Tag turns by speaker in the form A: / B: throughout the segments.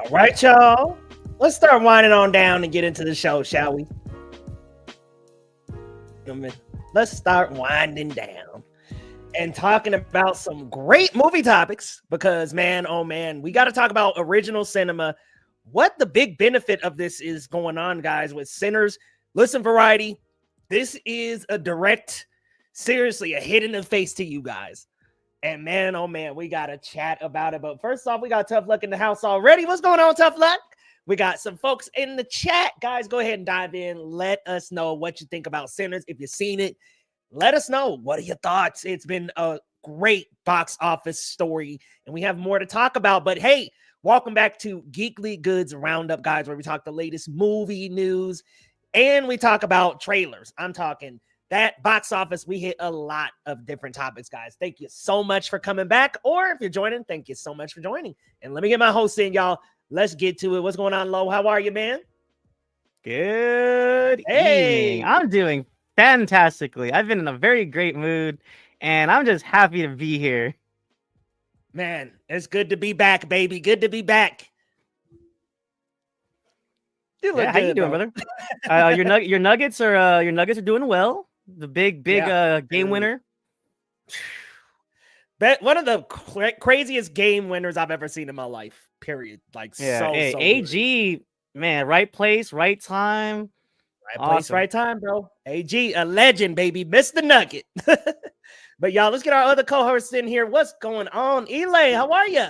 A: All right, y'all. Let's start winding on down and get into the show, shall we? Let's start winding down and talking about some great movie topics because, man, oh man, we got to talk about original cinema. What the big benefit of this is going on, guys, with Sinners. Listen, Variety, this is a direct, seriously, a hit in the face to you guys. And man, oh man, we got to chat about it. But first off, we got Tough Luck in the house already. What's going on, Tough Luck? We got some folks in the chat. Guys, go ahead and dive in. Let us know what you think about Sinners. If you've seen it, let us know. What are your thoughts? It's been a great box office story, and we have more to talk about. But hey, welcome back to Geekly Goods Roundup, guys, where we talk the latest movie news, and we talk about trailers. I'm talking that box office. We hit a lot of different topics, guys. Thank you so much for coming back. Or if you're joining, thank you so much for joining. And let me get my host in, y'all. Let's get to it. What's going on, Lo? How are you, man?
B: Good evening. I'm doing fantastically. I've been in a very great mood, and I'm just happy to be here.
A: Man, it's good to be back, baby. Good to be back.
B: You look good, how you doing, brother? Your Nuggets are doing well. The big game winner.
A: Bet one of the craziest game winners I've ever seen in my life. Period. Like so
B: AG, good. Man, right place, right time.
A: Right place, right time, bro. AG, a legend, baby. Mr. Nugget. But y'all, let's get our other co-hosts in here. What's going on? Elay, how are you?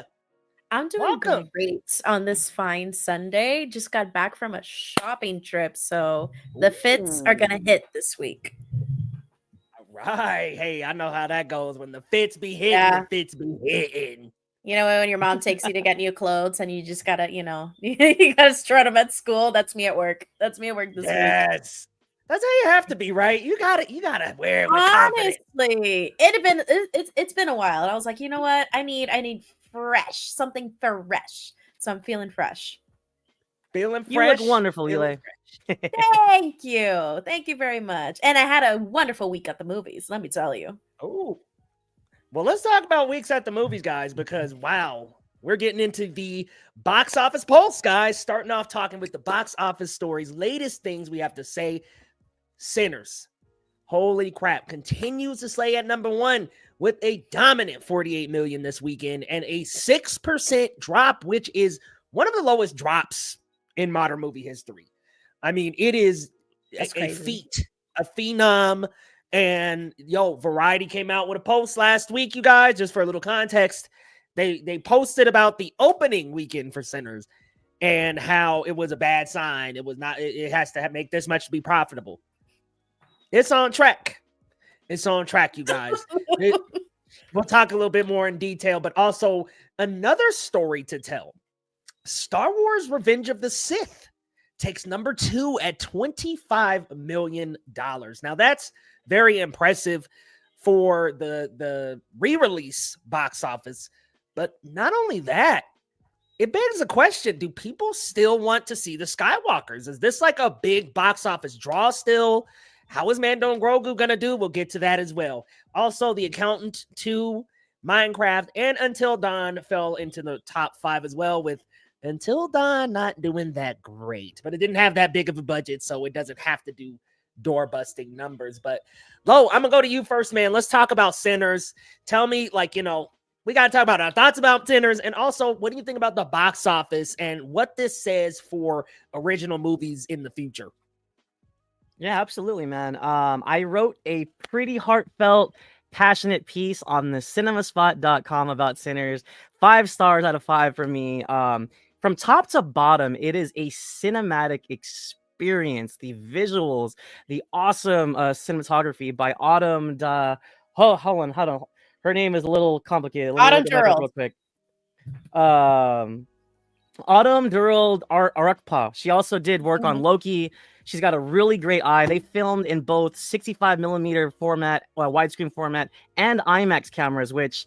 C: I'm doing great on this fine Sunday. Just got back from a shopping trip, so the fits are gonna hit this week.
A: All right. Hey, I know how that goes. When the fits be hitting, the fits be hitting.
C: You know, when your mom takes you to get new clothes and you just gotta, you gotta strut them at school. That's me at work. That's me at work this week.
A: Yes. That's how you have to be, right? You gotta wear it with
C: honestly
A: confidence.
C: It's been a while. And I was like, you know what? I need fresh, something fresh. So I'm feeling fresh.
A: Feeling fresh.
B: You look wonderful, Eli.
C: Thank you. Thank you very much. And I had a wonderful week at the movies, let me tell you.
A: Oh. Well, let's talk about weeks at the movies, guys, because, wow, we're getting into the box office pulse, guys. Starting off talking with the box office stories, latest things we have to say. Sinners, holy crap, continues to slay at number one with a dominant 48 million this weekend and a 6% drop, which is one of the lowest drops in modern movie history. I mean, it is a feat, a phenom. And Variety came out with a post last week, you guys, just for a little context. They posted about the opening weekend for Sinners and how it was a bad sign. It was not, it has to make this much to be profitable. It's on track. It's on track, you guys. We'll talk a little bit more in detail, but also another story to tell. Star Wars Revenge of the Sith takes number 2 at $25 million. Now that's very impressive for the re-release box office. But not only that, it begs the question, do people still want to see the Skywalkers? Is this like a big box office draw still? How is Mando and Grogu going to do? We'll get to that as well. Also, The Accountant 2, Minecraft, and Until Dawn fell into the top 5 as well, with Until Dawn not doing that great. But it didn't have that big of a budget, so it doesn't have to do door-busting numbers. But Lo, I'm gonna go to you first, man. Let's talk about Sinners. Tell me, we gotta talk about our thoughts about Sinners, and also what do you think about the box office and what this says for original movies in the future?
B: Yeah, absolutely, man. I wrote a pretty heartfelt, passionate piece on the cinemaspot.com about Sinners. 5 stars out of 5 for me. From top to bottom, it is a cinematic experience. The visuals, the awesome cinematography by Autumn. Hold on. Her name is a little complicated.
C: Autumn Durald.
B: Real quick. Autumn Durald Arakpa. She also did work on Loki. She's got a really great eye. They filmed in both 65 millimeter format, widescreen format, and IMAX cameras, which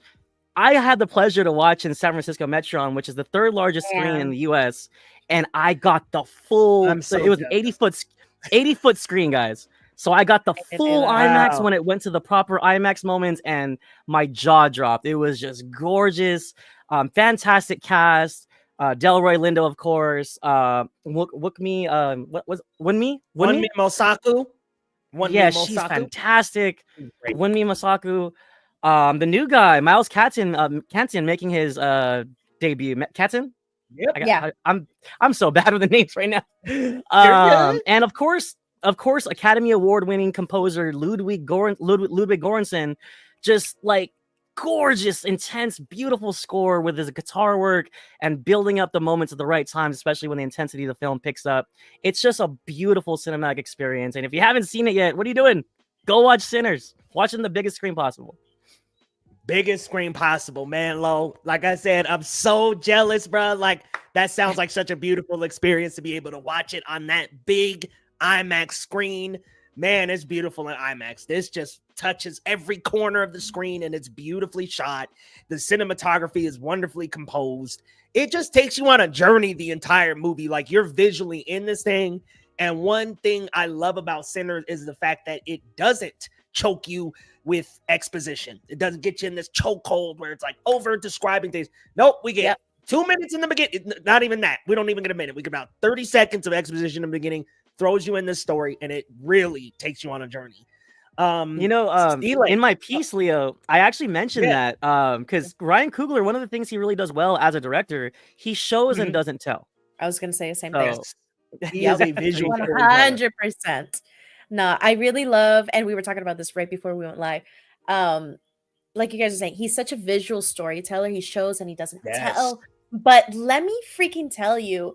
B: I had the pleasure to watch in San Francisco Metron, which is the 3rd largest screen in the US. And I got the full, it was an 80-foot screen, guys. So I got the full IMAX when it went to the proper IMAX moments, and my jaw dropped. It was just gorgeous. Fantastic cast. Delroy Lindo, of course. Wookmi, what was Wunmi?
A: Wunmi Mosaku.
B: Yeah, she's
A: Mosaku.
B: fantastic.
A: Great.
B: Wunmi Mosaku. The new guy, Miles Canton making his debut. Canton?
A: Yep.
C: Yeah.
B: I'm so bad with the names right now.
A: good.
B: And of course, Academy Award winning composer Ludwig Göransson, just like gorgeous, intense, beautiful score with his guitar work and building up the moments at the right times, especially when the intensity of the film picks up. It's just a beautiful cinematic experience. And if you haven't seen it yet, what are you doing? Go watch Sinners. Watch it on the biggest screen possible.
A: Biggest screen possible, man. Lo, like I said, I'm so jealous, bro. Like, that sounds like such a beautiful experience to be able to watch it on that big IMAX screen. Man, it's beautiful in IMAX. This just touches every corner of the screen and it's beautifully shot. The cinematography is wonderfully composed. It just takes you on a journey the entire movie. Like, you're visually in this thing. And one thing I love about Sinners is the fact that it doesn't choke you with exposition. It doesn't get you in this chokehold where it's like over describing things. Nope, we get 2 minutes in the beginning. Not even that. We don't even get a minute. We get about 30 seconds of exposition in the beginning, throws you in this story, and it really takes you on a journey.
B: In my piece, Leo, I actually mentioned that because Ryan Coogler, one of the things he really does well as a director, he shows and doesn't tell.
C: I was going to say the same thing.
A: He is a visual
C: 100%. No, I really love, and we were talking about this right before we went live. Like you guys are saying, he's such a visual storyteller. He shows and he doesn't tell. But let me freaking tell you,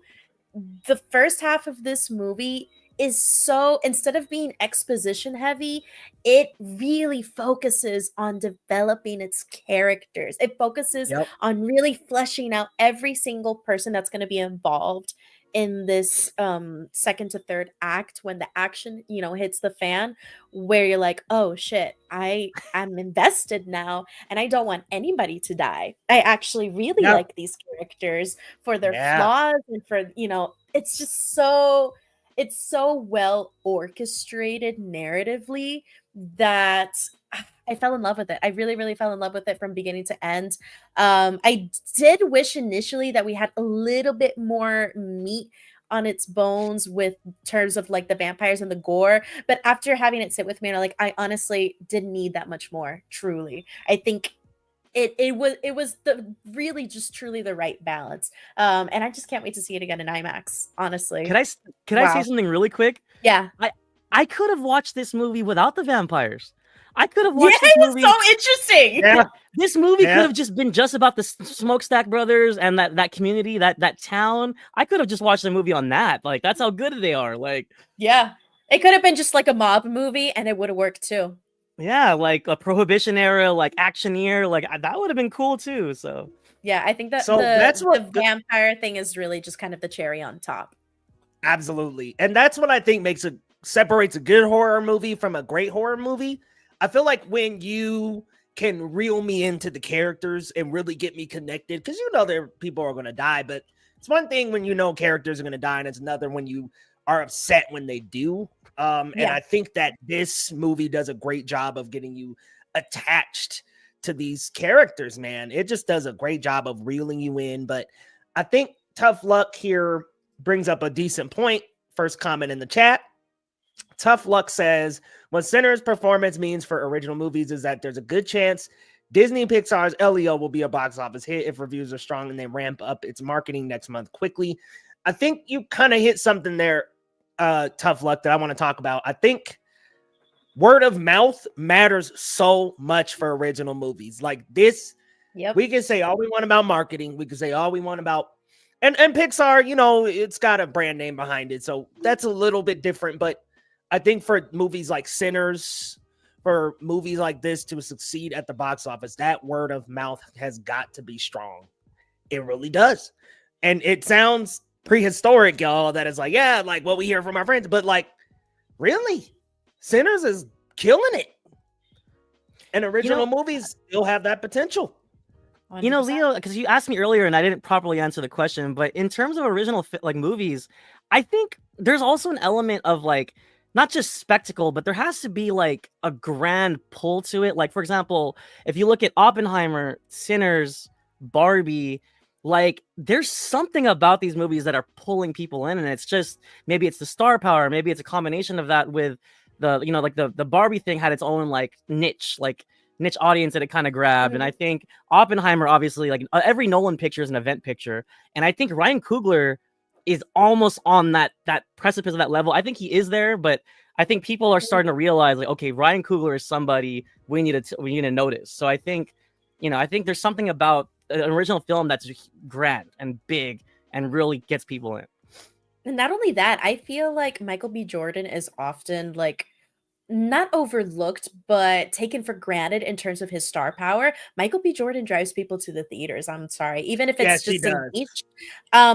C: the first half of this movie is so, instead of being exposition heavy, it really focuses on developing its characters. It focuses on really fleshing out every single person that's going to be involved in this second to third act, when the action hits the fan, where you're like, oh shit, I'm invested now and I don't want anybody to die. I actually really like these characters for their flaws and for it's just so well orchestrated narratively that I fell in love with it. I really, really fell in love with it from beginning to end. I did wish initially that we had a little bit more meat on its bones with terms of like the vampires and the gore. But after having it sit with me, I honestly didn't need that much more. Truly, I think it was the really just truly the right balance. And I just can't wait to see it again in IMAX. Honestly,
B: Can I say something really quick?
C: Yeah,
B: I could have watched this movie without the vampires. I could have watched this movie.
C: So interesting.
B: Yeah. This movie could have just been just about the Smokestack Brothers and that community, that town. I could have just watched the movie on that. Like, that's how good they are. Like,
C: yeah, it could have been just like a mob movie, and it would have worked too.
B: Yeah, like a Prohibition era, like actioneer, like that would have been cool too. So
C: yeah, I think that the vampire thing is really just kind of the cherry on top.
A: Absolutely, and that's what I think separates a good horror movie from a great horror movie. I feel like when you can reel me into the characters and really get me connected, because there people are going to die, but it's one thing when characters are going to die, and it's another when you are upset when they do. And I think that this movie does a great job of getting you attached to these characters, man. It just does a great job of reeling you in. But I think Tough Luck here brings up a decent point. First comment in the chat. Tough Luck says, what Sinners' performance means for original movies is that there's a good chance Disney Pixar's Elio will be a box office hit if reviews are strong and they ramp up its marketing next month quickly. I think you kind of hit something there, Tough Luck, that I want to talk about. I think word of mouth matters so much for original movies like this. We can say all we want about marketing. We can say all we want about and Pixar, it's got a brand name behind it. So that's a little bit different. But I think for movies like Sinners, for movies like this to succeed at the box office, that word of mouth has got to be strong. It really does. And it sounds prehistoric, y'all, that is like, yeah, like what we hear from our friends. But like, really? Sinners is killing it. And original movies still have that potential.
C: 100%.
B: Leo, because you asked me earlier and I didn't properly answer the question, but in terms of original movies, I think there's also an element of like, not just spectacle, but there has to be like a grand pull to it. Like, for example, if you look at Oppenheimer, Sinners, Barbie, like there's something about these movies that are pulling people in, and it's just maybe it's the star power, maybe it's a combination of that with the like the Barbie thing had its own like niche audience that it kind of grabbed. And I think Oppenheimer, obviously, like every Nolan picture is an event picture, and I think Ryan Coogler is almost on that precipice of that level. I think he is there, but I think people are starting to realize, like, okay, Ryan Coogler is somebody we need to notice. So I think, I think there's something about an original film that's grand and big and really gets people in.
C: And not only that, I feel like Michael B. Jordan is often like not overlooked, but taken for granted in terms of his star power. Michael B. Jordan drives people to the theaters. I'm sorry, even if it's
A: Yes, he
C: just a
A: does.
C: niche.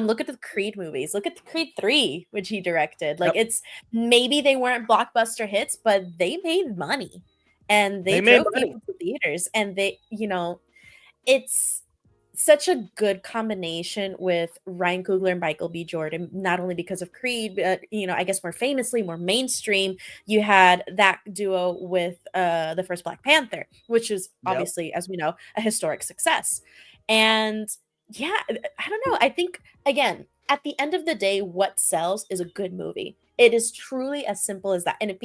C: Look at the Creed movies. Look at the Creed 3, which he directed. Like,
A: Yep.
C: it's maybe they weren't blockbuster hits, but they made money, and they
A: made
C: drove
A: money.
C: people to theaters. And they, it's such a good combination with Ryan Coogler and Michael B. Jordan, not only because of Creed, but I guess more famously, more mainstream, you had that duo with the first Black Panther, which is obviously, as we know, a historic success. And yeah, I don't know. I think, again, at the end of the day, what sells is a good movie. It is truly as simple as that. And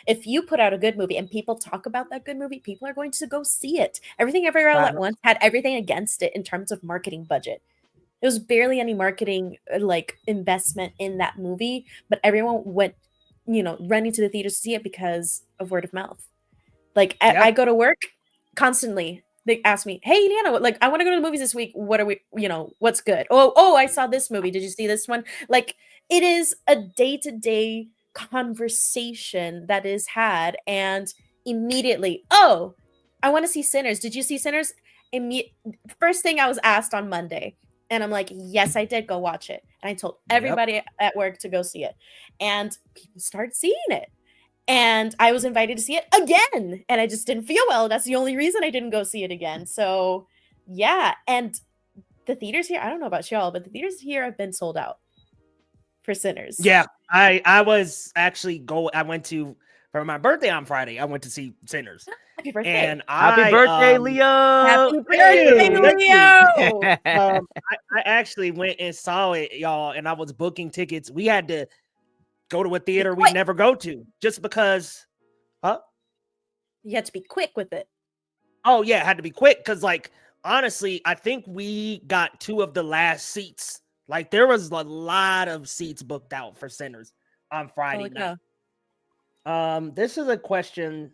C: if you put out a good movie and people talk about that good movie, people are going to go see it. Everything Everywhere All at Once had everything against it in terms of marketing budget. There was barely any marketing like investment in that movie, but everyone went, running to the theaters to see it because of word of mouth. Like I go to work constantly. They ask me, "Hey, Leanna, like I want to go to the movies this week. What are we, what's good? Oh, I saw this movie. Did you see this one?" Like, it is a day-to-day conversation that is had, and immediately, "Oh, I want to see Sinners. Did you see Sinners?" First thing I was asked on Monday, and I'm like, "Yes, I did. Go watch it." And I told everybody at work to go see it, and people started seeing it. And I was invited to see it again, and I just didn't feel well. That's the only reason I didn't go see it again. So, yeah. And the theaters here, I don't know about y'all, but the theaters here have been sold out for Sinners.
A: Yeah, I was actually I went to, for my birthday on Friday, I went to see Sinners.
C: Happy birthday.
A: And
B: Happy birthday, Leo!
C: Happy birthday, Leo!
A: I actually went and saw it, y'all, and I was booking tickets. We had to go to a theater we never go to just because,
C: you had to be quick with it.
A: Oh yeah, it had to be quick because, like, honestly, I think we got 2 of the last seats. Like, there was a lot of seats booked out for Sinners on Friday night. This is a question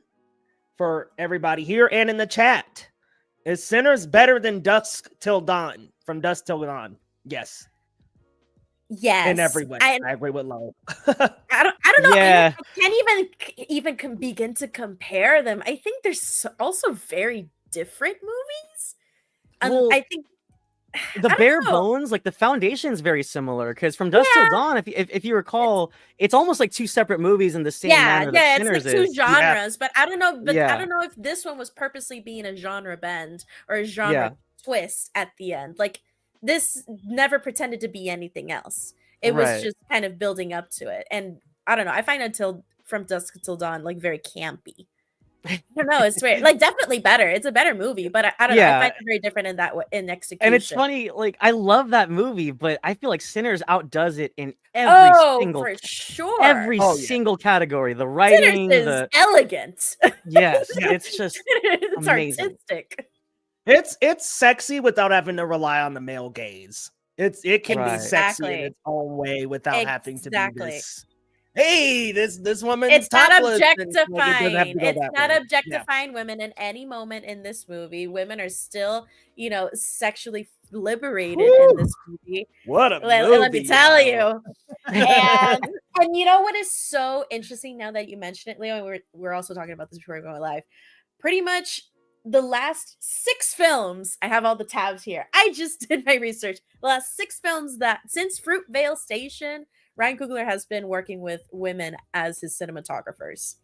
A: for everybody here and in the chat. Is Sinners better than Dusk Till Dawn? From Dusk Till Dawn? Yes.
C: Yes.
A: In every way. I agree with Lo.
C: I don't know.
B: Yeah.
C: I can't even begin to compare them. I think they're also very different movies.
B: Well,
C: I think
B: the bare bones, like the foundation is very similar, because from Dusk Till Dawn, if you recall, it's almost like 2 separate movies in the same manner that Sinners
C: it's like 2 genres, but I don't know. But
B: Yeah.
C: I don't know if this one was purposely being a genre bend or a genre twist at the end. Like, this never pretended to be anything else. It was just kind of building up to it. And I don't know. I find From Dusk Till Dawn like very campy. I don't know. It's weird. Like, definitely better. It's a better movie, but I don't know. I find it very different in that in execution.
B: And it's funny, like, I love that movie, but I feel like Sinners outdoes it in every single,
C: for sure,
B: every single category. The writing,
C: Sinners is elegant.
B: Yes, it's just
C: it's
B: amazing.
C: artistic.
A: It's sexy without having to rely on the male gaze. It can be sexy in its own way without having to be this. Hey, this woman.
C: It's not objectifying.
A: It's
C: not objectifying women in any moment in this movie. Women are still, sexually liberated in this movie.
A: What a movie!
C: Let me tell you. And you know what is so interesting now that you mention it, Leo? We're also talking about this before we go live. Pretty much the last 6 films. I have all the tabs here. I just did my research. The last 6 films that since Fruitvale Station, Ryan Coogler has been working with women as his cinematographers.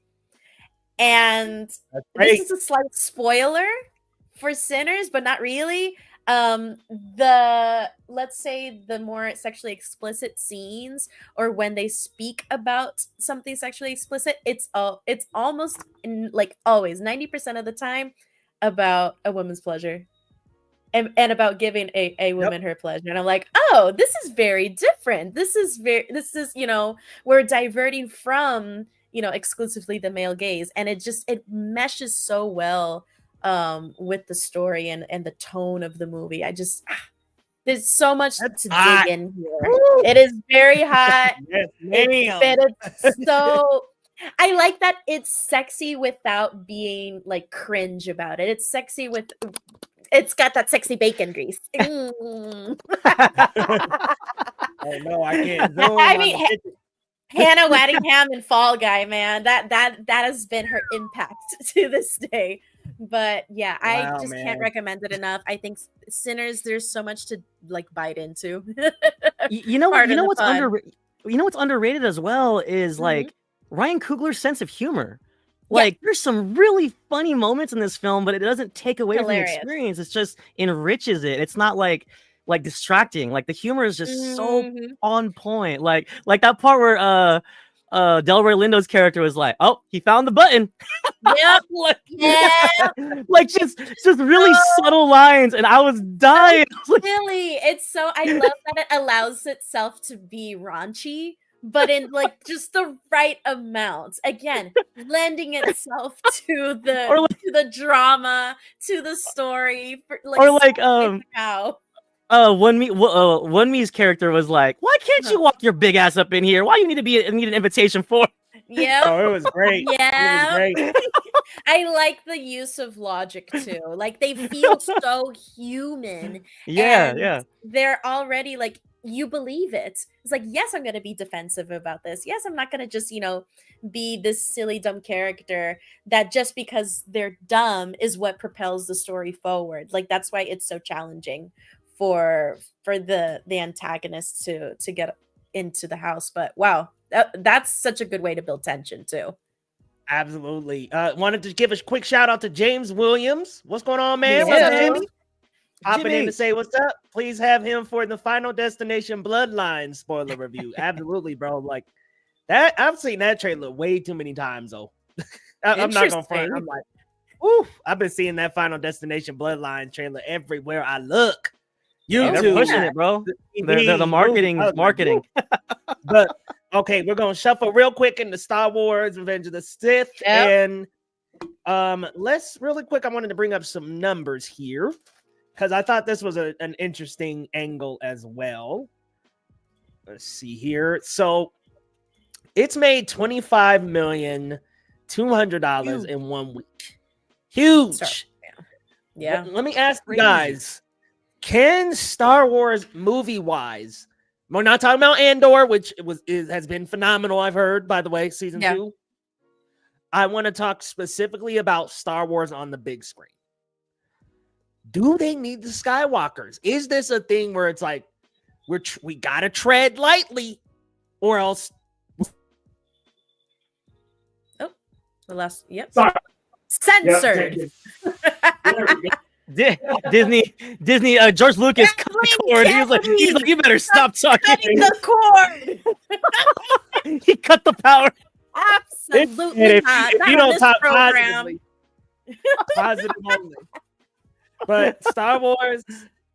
C: And this is a slight spoiler for Sinners, but not really. Let's say the more sexually explicit scenes, or when they speak about something sexually explicit, it's almost like always 90% of the time about a woman's pleasure. and about giving a woman her pleasure. And I'm like, oh, this is very different. This is we're diverting from, exclusively the male gaze. And it meshes so well with the story and the tone of the movie. There's so much
A: That's
C: to
A: hot.
C: dig in here.
A: Woo!
C: It is very hot.
A: Yes,
C: It's
A: ma'am.
C: fitted so I like that it's sexy without being like cringe about it. It's got that sexy bacon grease. Mm.
A: Oh no, I can't. Zoom
C: I
A: on
C: mean,
A: the picture.
C: Hannah Waddingham and Fall Guy, man, that has been her impact to this day. But yeah, I
A: Wow,
C: just
A: man.
C: can't recommend it enough. I think Sinners, there's so much to like bite into.
B: You know
C: Part of the
B: what's
C: fun.
B: you know what's underrated as well is
C: Mhm.
B: like Ryan Coogler's sense of humor.
C: Yeah.
B: Like there's some really funny moments in this film, but it doesn't take away from the
C: Hilarious.
B: experience. It just enriches it. It's not like distracting. Like the humor is just so
C: Mhm.
B: on point. Like that part where Delroy Lindo's character was like, "Oh, he found the button."
C: Yep.
B: like,
C: Yeah.
B: like just really subtle lines, and I was dying. I was like,
C: Really, it's so I love that it allows itself to be raunchy, but in like just the right amount. Again, lending itself to the
B: Or like-
C: to the drama, to the story, for, like
B: or like
C: how.
B: One Me's character was like, "Why can't you walk your big ass up in here? Why you need an invitation for?"
C: Yep.
A: Oh, it was great.
C: Yeah.
A: It was great.
C: I like the use of logic too. Like they feel so human.
B: Yeah,
C: and
B: yeah.
C: They're already like you believe it. It's like, yes, I'm going to be defensive about this. Yes, I'm not going to just, be this silly dumb character that just because they're dumb is what propels the story forward. Like that's why it's so challenging for the antagonist to get into the house. But wow, that's such a good way to build tension too.
A: Absolutely. Wanted to give a quick shout out to James Williams. What's going on, man?
C: Yeah.
A: What's up, Jimmy? Hopping in
B: Jimmy.
A: to say what's up. Please have him for the Final Destination Bloodline spoiler review. Absolutely, bro. Like that, I've seen that trailer way too many times, though. I'm not gonna front. I'm like, ooh, I've been seeing that Final Destination Bloodline trailer everywhere I look.
B: They're
A: YouTube,
B: pushing it, bro. They're the marketing.
A: I was like,
B: Marketing.
A: But okay, we're gonna shuffle real quick into Star Wars: Revenge of the Sith, and let's really quick. I wanted to bring up some numbers here because I thought this was an interesting angle as well. Let's see here. So it's made $25,200,000 in 1 week. Huge.
C: Yeah.
A: Let me ask you guys: can Star Wars movie wise? We're not talking about Andor, which has been phenomenal. I've heard, by the way, season 2. I want to talk specifically about Star Wars on the big screen. Do they need the Skywalkers? Is this a thing where it's like we gotta tread lightly, or else?
C: Oh, the last. Yep.
A: Sorry.
C: Censored.
B: Disney, George Lucas cut the cord. He was like, you better stop talking.
C: Cutting the cord.
B: He cut the power.
C: Absolutely
A: If
C: not.
A: you
C: Not on
A: don't
C: this
A: talk
C: program.
A: positive only. But Star Wars,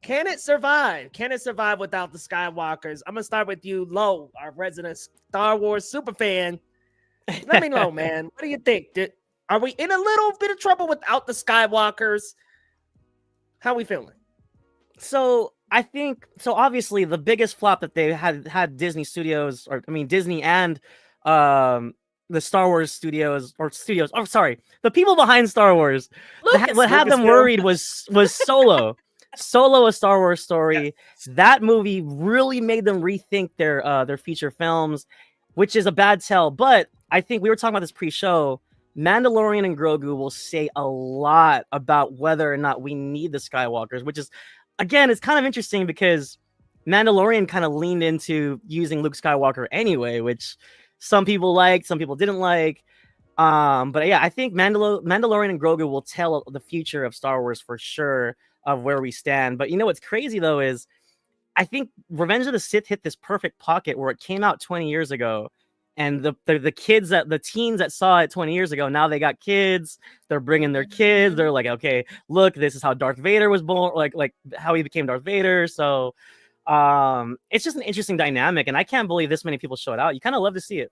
A: can it survive? Can it survive without the Skywalkers? I'm gonna start with you, Lo, our resident Star Wars super fan. Let me know, man. What do you think? Are we in a little bit of trouble without the Skywalkers? How we feeling?
B: So I think obviously the biggest flop that they had Disney Studios, or I mean Disney and the Star Wars studios. Oh, sorry, the people behind Star Wars. What had them worried was Solo. Solo, a Star Wars story. Yes. That movie really made them rethink their feature films, which is a bad tell. But I think we were talking about this pre-show. Mandalorian and Grogu will say a lot about whether or not we need the Skywalkers, which is, again, it's kind of interesting because Mandalorian kind of leaned into using Luke Skywalker anyway, which some people liked, some people didn't like. But yeah, I think Mandalorian and Grogu will tell the future of Star Wars for sure, of where we stand. But you know what's crazy though is I think Revenge of the Sith hit this perfect pocket where it came out 20 years ago. And the kids the teens that saw it 20 years ago, now they got kids. They're bringing their kids. They're like, okay, look, this is how Darth Vader was born, like how he became Darth Vader. So it's just an interesting dynamic, and I can't believe this many people showed out. You kind of love to see it.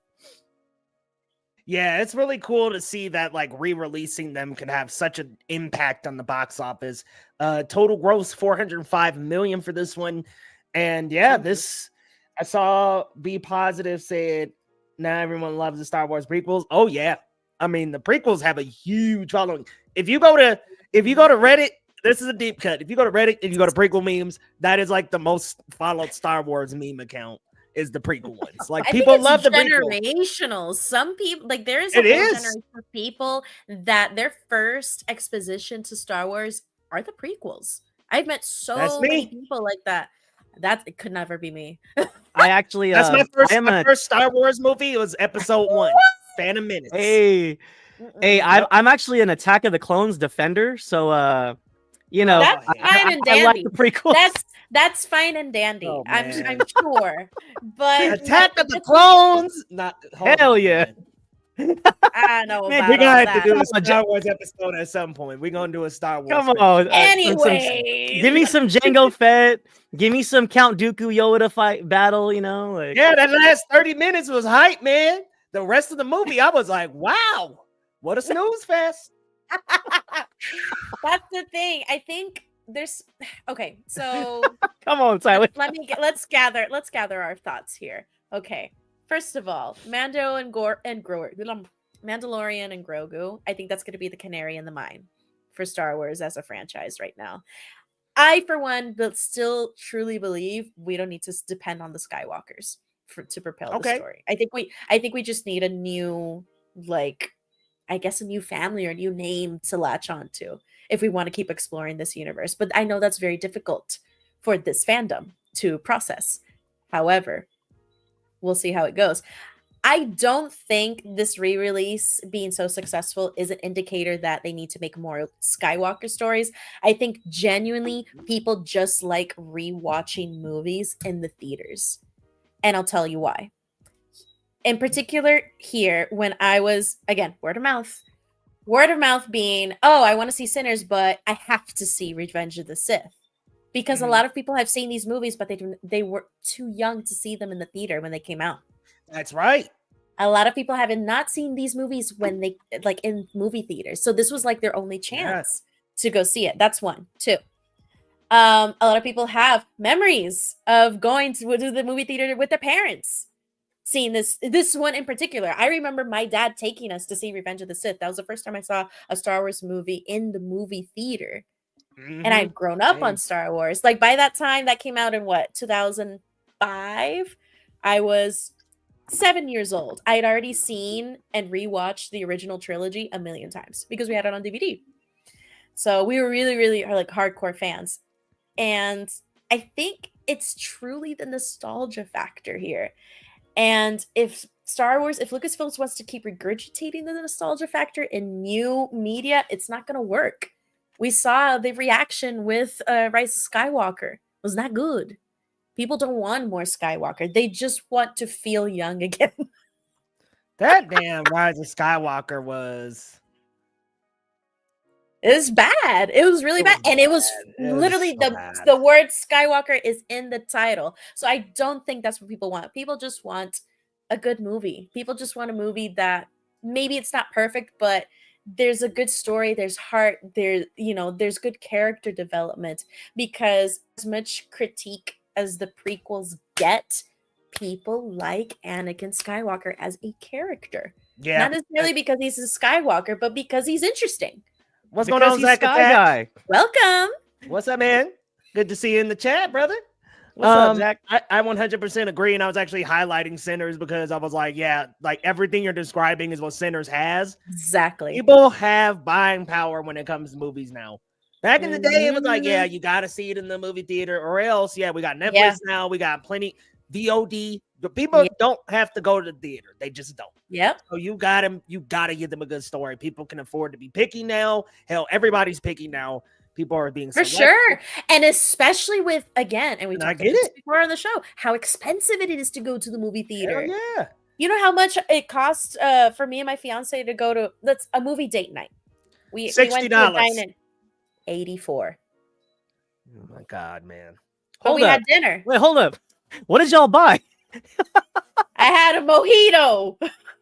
A: Yeah, it's really cool to see that like re-releasing them can have such an impact on the box office. Total gross 405 million for this one. And yeah, this I saw Be Positive said now everyone loves the Star Wars prequels. Oh yeah. I mean, the prequels have a huge following. If you go to Reddit, this is a deep cut. If you go to Reddit and you go to prequel memes, that is like the most followed Star Wars meme account. Is the prequel ones. Like people love the
C: generational. Some people like there is a whole generation of people that their first exposition to Star Wars are the prequels. I've met so many people like that. That it could never be me.
B: I actually
A: that's my first Star Wars movie. It was Episode 1, Phantom Menace.
B: Hey, I'm actually an Attack of the Clones defender, so you know,
C: that's fine and dandy.
B: I like the prequels.
C: That's fine and dandy.
A: Oh,
C: I'm sure, but
A: Attack of the Clones,
B: hell yeah.
C: I know.
A: Man, we're gonna have to do a Star Wars episode at some point. We're gonna do a Star Wars.
B: Come on.
C: Anyway,
B: give me some Jango Fett. Give me some Count Dooku Yoda fight battle. You know, like
A: yeah, that last 30 minutes was hype, man. The rest of the movie, I was like, wow, what a snooze fest.
C: That's the thing. I think there's okay. So
B: come on, Tyler.
C: Let's gather our thoughts here. Okay. First of all, Mandalorian and Grogu. I think that's going to be the canary in the mine for Star Wars as a franchise right now. I, for one, but still truly believe we don't need to depend on the Skywalkers to propel the story. I think we just need a new, like, I guess a new family or a new name to latch on to if we want to keep exploring this universe. But I know that's very difficult for this fandom to process. However, we'll see how it goes. I don't think this re-release being so successful is an indicator that they need to make more Skywalker stories. I think genuinely people just like rewatching movies in the theaters. And I'll tell you why. In particular here, when I was, again, word of mouth being, oh, I want to see Sinners, but I have to see Revenge of the Sith. Because a lot of people have seen these movies, but they were too young to see them in the theater when they came out.
A: That's right.
C: A lot of people have not seen these movies when they like in movie theaters. So this was like their only chance to go see it. That's one. Two. A lot of people have memories of going to the movie theater with their parents. Seeing this one in particular. I remember my dad taking us to see Revenge of the Sith. That was the first time I saw a Star Wars movie in the movie theater. And I'd grown up on Star Wars. Like by that time, that came out in 2005? I was 7 years old. I had already seen and rewatched the original trilogy a million times because we had it on DVD. So we were really, really like hardcore fans. And I think it's truly the nostalgia factor here. And if Lucasfilms wants to keep regurgitating the nostalgia factor in new media, it's not going to work. We saw the reaction with Rise of Skywalker. It was not good. People don't want more Skywalker. They just want to feel young again.
A: That damn Rise of Skywalker was...
C: It was bad. It was really bad. And it was literally the word Skywalker is in the title. So I don't think that's what people want. People just want a good movie. People just want a movie that maybe it's not perfect, but there's a good story, there's heart, there's good character development. Because as much critique as the prequels get, people like Anakin Skywalker as a character. Yeah. Not necessarily because he's a Skywalker, but because he's interesting.
A: What's going on, Zach?
B: Guy.
C: Welcome.
A: What's up, man? Good to see you in the chat, brother. What's up, Zach? I 100% agree, and I was actually highlighting Sinners because I was like, yeah, like everything you're describing is what Sinners has.
C: Exactly.
A: People have buying power when it comes to movies now. Back in the day, it was like, yeah, you got to see it in the movie theater, or else, yeah, we got Netflix now, we got plenty VOD. But people don't have to go to the theater; they just don't.
C: Yep.
A: So you got to give them a good story. People can afford to be picky now. Hell, everybody's picky now. People are being
C: for sure, and especially with and we talked about this before on the show, how expensive it is to go to the movie theater.
A: Hell yeah.
C: You know how much it cost for me and my fiance to go to a movie date night. We went to a
A: $60.
C: dine-in. 84.
A: Oh my God, man.
C: But we had dinner.
B: Wait, hold up. What did y'all buy?
C: I had a mojito.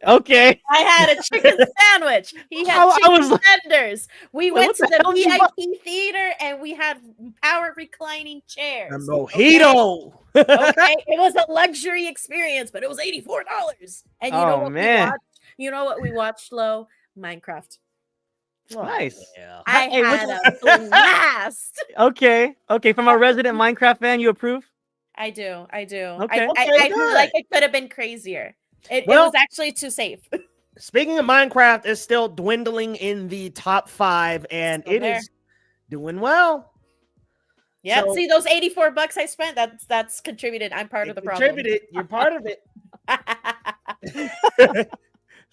B: Okay.
C: I had a chicken sandwich. He had chicken tenders. We went to the VIP theater and we had power reclining chairs.
A: A mojito.
C: Okay, it was a luxury experience, but it was $84. And you know what we watched? You know what we watched, Lo? Minecraft.
B: Nice.
A: Yeah.
C: I had a blast.
B: Okay. From our resident Minecraft fan, you approve?
C: I do.
B: Okay.
C: I feel like it could have been crazier. It was actually too safe.
A: Speaking of Minecraft, it's still dwindling in the top 5, and it is doing well.
C: Yeah, see those $84 I spent. That's contributed. I'm part of the problem.
A: You're part of it.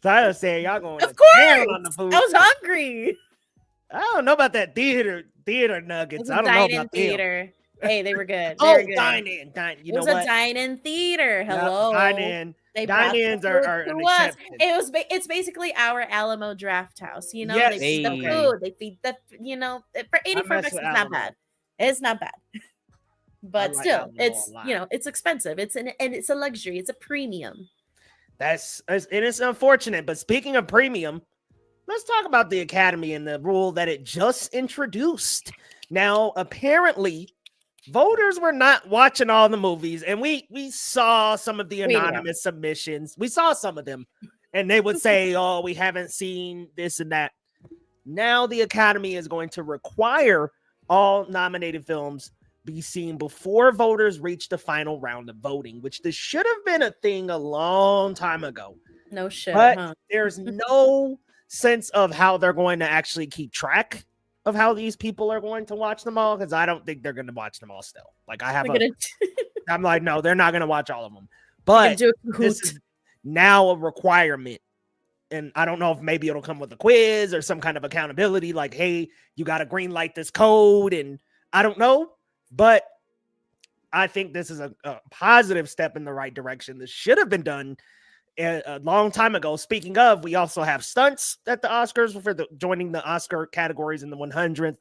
A: So I was saying, y'all going
C: of course
A: on the food.
C: I was hungry.
A: I don't know about that theater nuggets. I don't know about
C: theater. Hey, they were good.
A: Dine-in. You know what?
C: It was a dine-in theater. Hello.
A: Dine-in. Dine-ins are an exception.
C: It's basically our Alamo Draft House. You know,
A: yes.
C: They feed the food. They feed the, you know, for $84 it's not bad. It's not bad. But still, it's, you know, it's expensive. And it's a luxury. It's a premium.
A: It's unfortunate. But speaking of premium, let's talk about the Academy and the rule that it just introduced. Now, apparently, voters were not watching all the movies, and we saw some of the anonymous submissions. We saw some of them, and they would say, "Oh, we haven't seen this and that." Now, the Academy is going to require all nominated films be seen before voters reach the final round of voting, which this should have been a thing a long time ago.
C: No shit.
A: But there's no sense of how they're going to actually keep track of how these people are going to watch them all, because I don't think they're going to watch them all still. Like I'm like, no, they're not going to watch all of them. But this is now a requirement. And I don't know if maybe it'll come with a quiz or some kind of accountability, like, hey, you got to green light this code. And I don't know, but I think this is a positive step in the right direction. This should have been done a long time ago. Speaking of, we also have stunts at the Oscars for joining the Oscar categories in the 100th,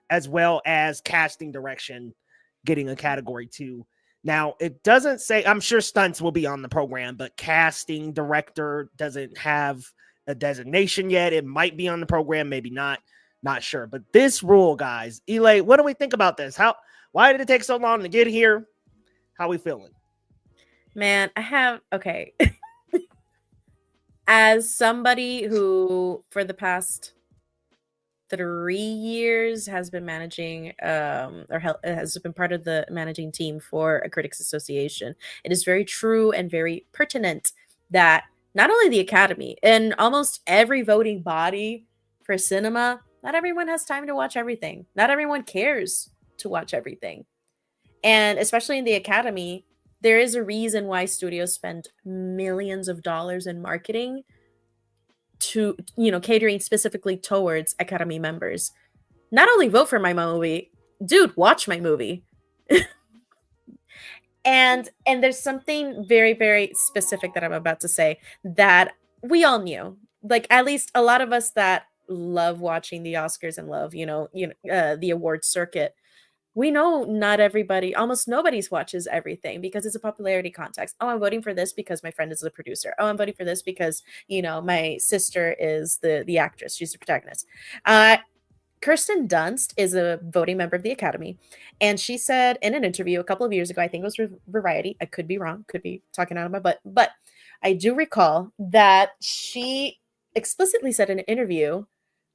A: as well as casting direction getting a category too. Now, it doesn't say, I'm sure stunts will be on the program, but casting director doesn't have a designation yet. It might be on the program, maybe not sure. But this rule, guys, Eli, what do we think about this? Why did it take so long to get here? How we feeling?
C: Man, okay. As somebody who, for the past 3 years, has been managing has been part of the managing team for a critics association, it is very true and very pertinent that not only the Academy and almost every voting body for cinema, not everyone has time to watch everything. Not everyone cares to watch everything. And especially in the Academy, there is a reason why studios spend millions of dollars in marketing to, catering specifically towards Academy members. Not only vote for my movie, dude, watch my movie. and there's something very, very specific that I'm about to say that we all knew. Like, at least a lot of us that love watching the Oscars and love, the award circuit, we know not everybody, almost nobody's watches everything because it's a popularity contest. Oh, I'm voting for this because my friend is the producer. Oh, I'm voting for this because, my sister is the actress. She's the protagonist. Kirsten Dunst is a voting member of the Academy. And she said in an interview a couple of years ago, I think it was Variety. I could be wrong, could be talking out of my butt, but I do recall that she explicitly said in an interview,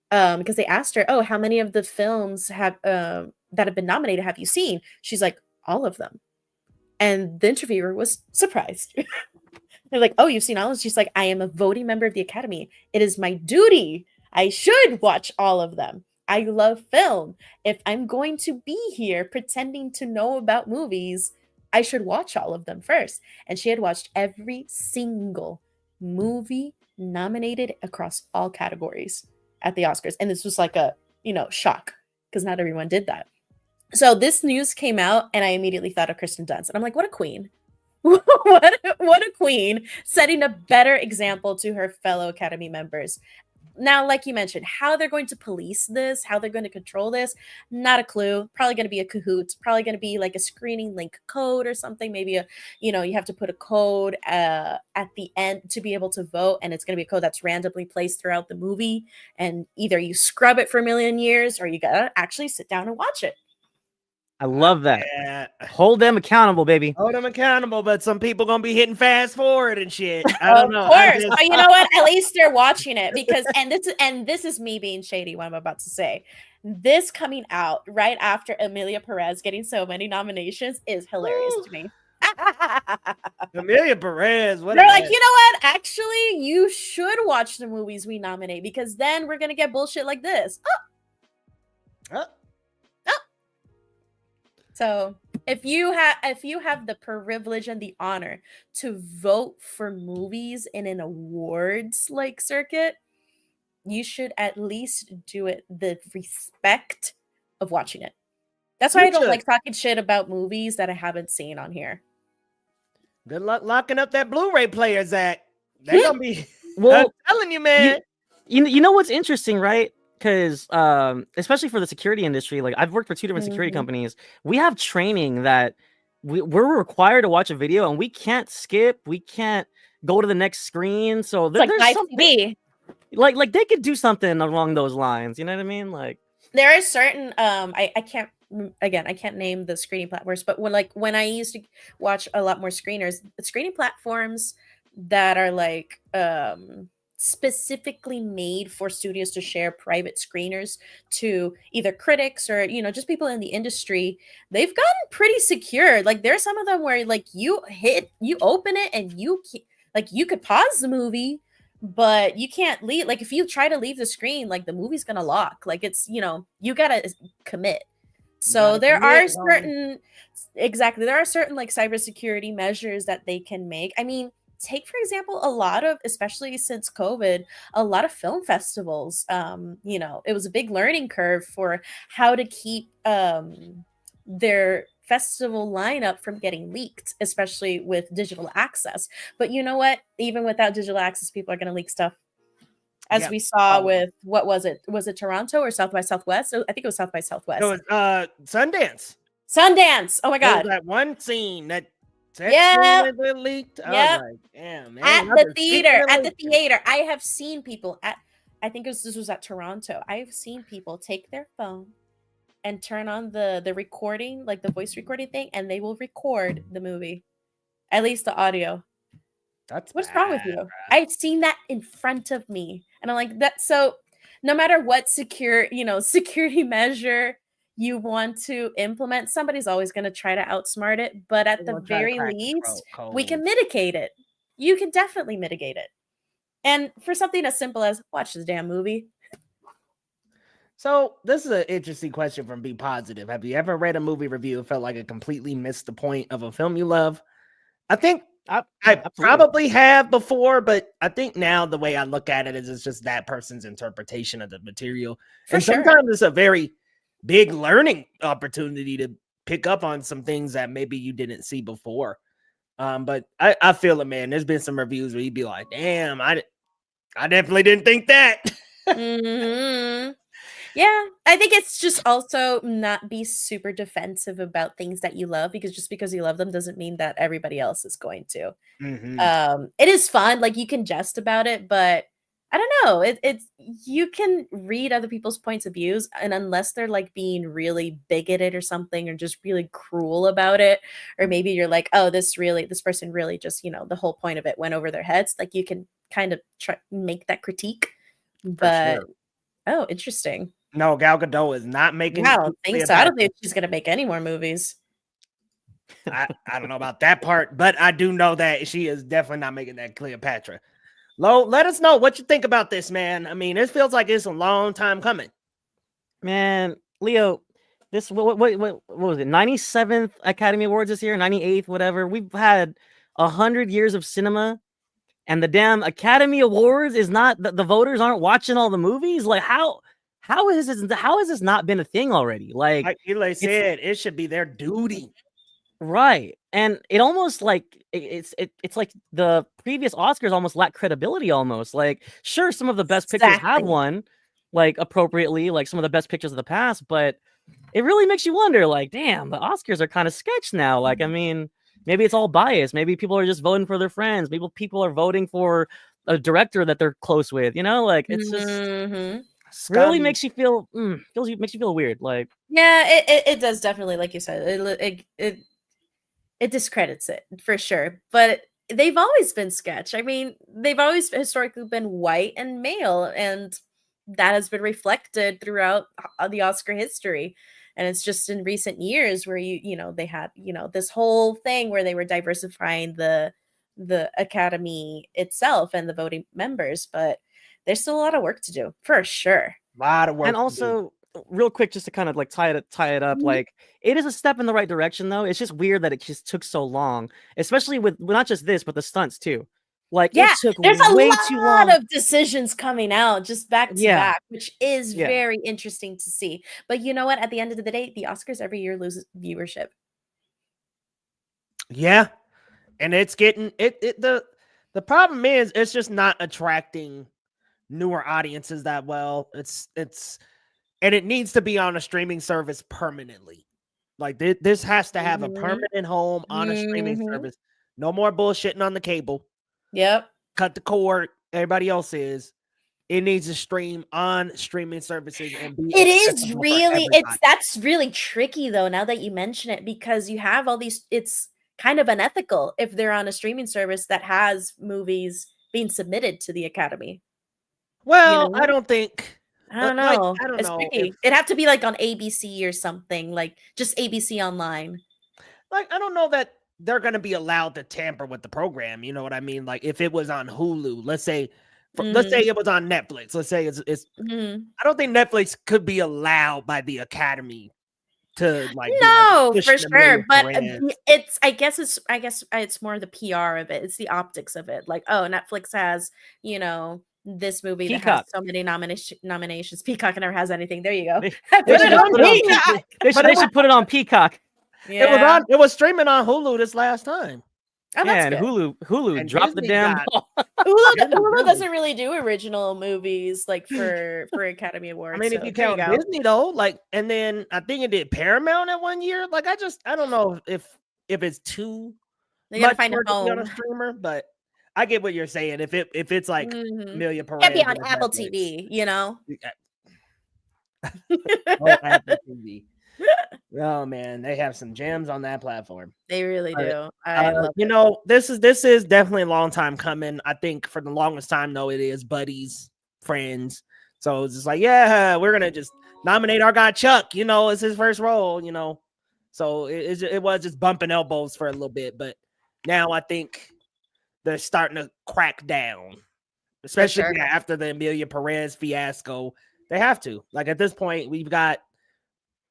C: because they asked her, oh, how many of the films have that have been nominated have you seen? She's like, all of them. And the interviewer was surprised. They're like, oh, you've seen all of them? She's like, I am a voting member of the Academy. It is my duty. I should watch all of them. I love film. If I'm going to be here pretending to know about movies, I should watch all of them first. And she had watched every single movie nominated across all categories at the Oscars. And this was like a, shock, because not everyone did that. So this news came out and I immediately thought of Kirsten Dunst. And I'm like, what a queen. what a queen, setting a better example to her fellow Academy members. Now, like you mentioned, how they're going to police this, how they're going to control this, not a clue. Probably going to be a cahoot. Probably going to be like a screening link code or something. Maybe you have to put a code at the end to be able to vote, and it's going to be a code that's randomly placed throughout the movie. And either you scrub it for a million years, or you gotta actually sit down and watch it.
B: I love that.
A: Yeah.
B: Hold them accountable, baby.
A: Hold them accountable, but some people gonna be hitting fast forward and shit. I don't know.
C: Of course, but you know what? At least they're watching it because, and this is me being shady. What I'm about to say, this coming out right after Amelia Perez getting so many nominations is hilarious to me.
A: Amelia Perez.
C: They're like, you know what? Actually, you should watch the movies we nominate because then we're gonna get bullshit like this. So if you have the privilege and the honor to vote for movies in an awards like circuit, you should at least do it the respect of watching it. That's why I don't like talking shit about movies that I haven't seen on here.
A: Good luck locking up that Blu-ray player, Zach. They're gonna be.
B: Well,
A: I'm telling you, man.
B: You know what's interesting, right? Because especially for the security industry, like I've worked for 2 different security companies. We have training that we're required to watch a video, and we can't skip. We can't go to the next screen. So there's something like they could do something along those lines. You know what I mean? Like
C: there are certain I can't name the screening platforms, but when I used to watch a lot more screening platforms that are like specifically made for studios to share private screeners to either critics or just people in the industry, they've gotten pretty secure. Like there's some of them where like you open it and you could pause the movie, but you can't leave. Like if you try to leave the screen, like the movie's gonna lock. Like it's you gotta commit. So there are certain like cybersecurity measures that they can make. I mean, take for example especially since COVID, a lot of film festivals, it was a big learning curve for how to keep their festival lineup from getting leaked, especially with digital access. But you know what? Even without digital access, people are going to leak stuff. As we saw with, what was it? Was it Toronto or South by Southwest? I think it was South by Southwest.
A: It was Sundance.
C: Oh my God.
A: That one scene that leaked.
C: Yeah.
A: Like, damn, man.
C: At the theater. I have seen people I think this was at Toronto. I've seen people take their phone and turn on the recording, like the voice recording thing, and they will record the movie. At least the audio. What's wrong with you? Bro. I've seen that in front of me. And I'm like, that. So no matter what security measure you want to implement, somebody's always going to try to outsmart it. But at the very least, we can mitigate it. You can definitely mitigate it. And for something as simple as watch this damn movie.
A: So this is an interesting question from Be Positive. Have you ever read a movie review and felt like it completely missed the point of a film you love? I think I probably have before, but I think now the way I look at it is it's just that person's interpretation of the material. Sometimes it's a very big learning opportunity to pick up on some things that maybe you didn't see before. But I feel it, man. There's been some reviews where you'd be like, damn, I definitely didn't think that.
C: Mm-hmm. Yeah, I think it's just also not be super defensive about things that you love, because just because you love them doesn't mean that everybody else is going to.
A: Mm-hmm.
C: It is fun, like you can jest about it, but I don't know. It's you can read other people's points of views, and unless they're like being really bigoted or something, or just really cruel about it, or maybe you're like, oh, this person really just the whole point of it went over their heads. Like you can kind of try make that critique, but oh, interesting.
A: No, Gal Gadot is not making.
C: I don't think so. I don't think she's gonna make any more movies.
A: I don't know about that part, but I do know that she is definitely not making that Cleopatra. Lo, let us know what you think about this, man. I mean, it feels like it's a long time coming.
B: Man, Leo, this what was it? 97th Academy Awards this year, 98th, whatever. We've had 100 years of cinema, and the damn Academy Awards is not the voters aren't watching all the movies. Like how has this not been a thing already? Like
A: Eli said, it should be their duty.
B: Right. And it almost like it's like the previous Oscars almost lack credibility almost. Like, sure, some of the best pictures have
C: Exactly.
B: won, like appropriately, like some of the best pictures of the past, but it really makes you wonder, like, damn, the Oscars are kind of sketch now. Like, I mean, maybe it's all biased. Maybe people are just voting for their friends. Maybe people are voting for a director that they're close with, you know? Like, it's just
C: Mhm.
B: really
A: Scum.
B: makes you feel makes you feel weird. Like,
C: Yeah, it does definitely, like you said, it discredits it for sure. But they've always been sketch. I mean, they've always historically been white and male, and that has been reflected throughout the Oscar history. And it's just in recent years where they had, this whole thing where they were diversifying the Academy itself and the voting members, but there's still a lot of work to do for sure.
A: A lot of work.
B: and also real quick, just to kind of like tie it up,
C: Mhm.
B: like it is a step in the right direction though. It's just weird that it just took so long, especially with not just this but the stunts too. Like,
C: Yeah,
B: it took
C: there's a
B: way too long.
C: lot of decisions coming out just back to
B: Yeah.
C: back, which is
B: Yeah.
C: very interesting to see. But you know what? At the end of the day, the Oscars every year loses viewership.
A: Yeah, and it's getting the problem is it's just not attracting newer audiences that well. It's and it needs to be on a streaming service permanently. Like, this has to have a
C: Mhm.
A: permanent home on a streaming
C: Mhm.
A: service. No more bullshitting on the cable.
C: Yep.
A: Cut the cord. Everybody else is. It needs to stream on streaming services and be
C: It is
A: accessible for
C: really
A: everybody.
C: that's really tricky though, now that you mention it, because you have all these, it's kind of unethical if they're on a streaming service that has movies being submitted to the Academy.
A: Well,
C: know?
A: I don't think.
C: I don't
A: Like,
C: know.
A: I don't
C: It's
A: know if
C: tricky. It'd have to be like on ABC or something, like just ABC online.
A: like I don't know that they're gonna be allowed to tamper with the program. You know what I mean? Like, if it was on Hulu, let's say
C: Mhm.
A: it was on Netflix. Let's say it's
C: Mhm.
A: I don't think Netflix could be allowed by the Academy to like be like
C: No, for
A: pushing
C: sure,
A: Amelia
C: but,
A: Perez.
C: it's I guess it's more the PR of it, it's the optics of it, like, "Oh, Netflix has, this movie that has
B: Peacock.
C: so many nominations." Peacock never has anything, there you go.
B: They,
C: Put
B: should
C: it
B: just
C: on
B: put it on.
C: Peacock!
A: But
B: They
A: it was,
B: should put it on Peacock.
C: Yeah.
A: it was streaming on Hulu this last time.
C: Oh, that's
B: Yeah, and
C: good.
B: Hulu
A: And
B: dropped the
A: Disney
B: damn
A: got
B: ball.
C: Hulu
A: Disney.
C: doesn't really do original movies, like, for Academy
A: I
C: Awards,
A: mean, if
C: so
A: you
C: there you
A: count
C: go.
A: Disney though, like, and then I think it did Paramount at one year. Like, I don't know if it's too
C: They gotta
A: much
C: find a
A: work to be on a
C: home.
A: streamer, but I get what you're saying. If it's like
C: Mhm.
A: Amelia
C: Can't be
A: Perez
C: on
A: and it's
C: Apple
A: Netflix,
C: TV, you know?
A: oh, Apple TV. Oh man, they have some gems on that platform.
C: They really
A: But,
C: do. I love
A: you
C: it.
A: know, this is definitely a long time coming. I think for the longest time though, it is buddies, friends. So it's just like, yeah, we're gonna just nominate our guy Chuck. You know, it's his first role. You know, so it was just bumping elbows for a little bit, but now I think they're starting to crack down, especially
C: sure.
A: after the Amelia Perez fiasco. They have to. Like, at this point, we've got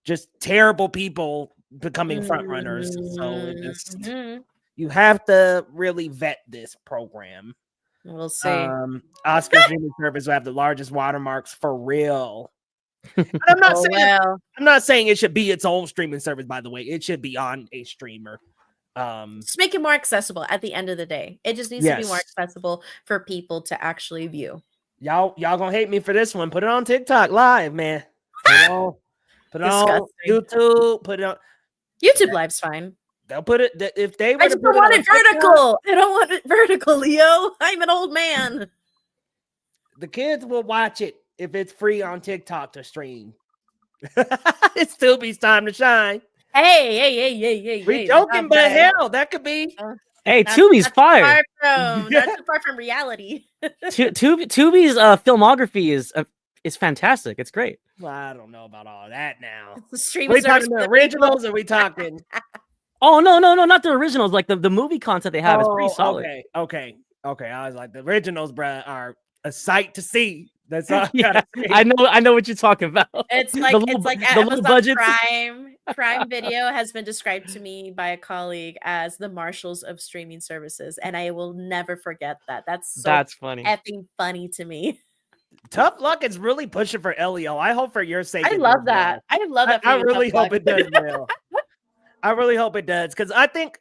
A: just terrible people becoming front runners. So it just,
C: Mhm.
A: you have to really vet this program.
C: We'll see.
A: Oscar streaming service will have the largest watermarks for real. And I'm not
C: Oh,
A: saying
C: well.
A: it should be its own streaming service, by the way. It should be on a streamer.
C: Just make it more accessible at the end of the day. It just needs to be more
A: Yes.
C: accessible for people to actually view.
A: Y'all gonna hate me for this one. Put it on TikTok live, man. Put it on
C: Disgusting.
A: YouTube. Put it on.
C: YouTube Live's fine.
A: They'll put it if they were
C: I
A: to
C: just
A: put
C: don't want
A: on
C: it
A: TikTok,
C: vertical. I don't want it vertical, Leo. I'm an old man.
A: the kids will watch it if it's free on TikTok to stream. It still be time to shine.
C: Hey.
A: We joking, but hell, that could be.
B: Hey, Tubi's fire.
C: Not too far from reality.
B: Tubi's filmography is fantastic. It's great.
A: Well, I don't know about all that now.
C: The
A: Are
C: streaming
A: we talking
C: service
A: the
C: for the
A: originals? Or are we talking?
B: Oh no, not the originals. Like the movie content they have is pretty solid.
A: Okay. I was like, the originals, bruh, are a sight to see. That's all I
B: Yeah,
A: gotta say.
B: I know what you're talking about.
C: It's
B: The
C: like
B: low-
C: it's like
B: the low
C: Amazon
B: budgets.
C: Prime. Prime Video has been described to me by a colleague as the Marshalls of streaming services, and I will never forget that. That's so
B: That's funny.
C: effing funny to me.
A: Tough Luck is really pushing for Elio. I hope for your sake.
C: I
A: it
C: love
A: does
C: that.
A: well.
C: I love that. For
A: I
C: you,
A: really
C: Tough
A: hope
C: Luck.
A: it does well. I really hope it does because I think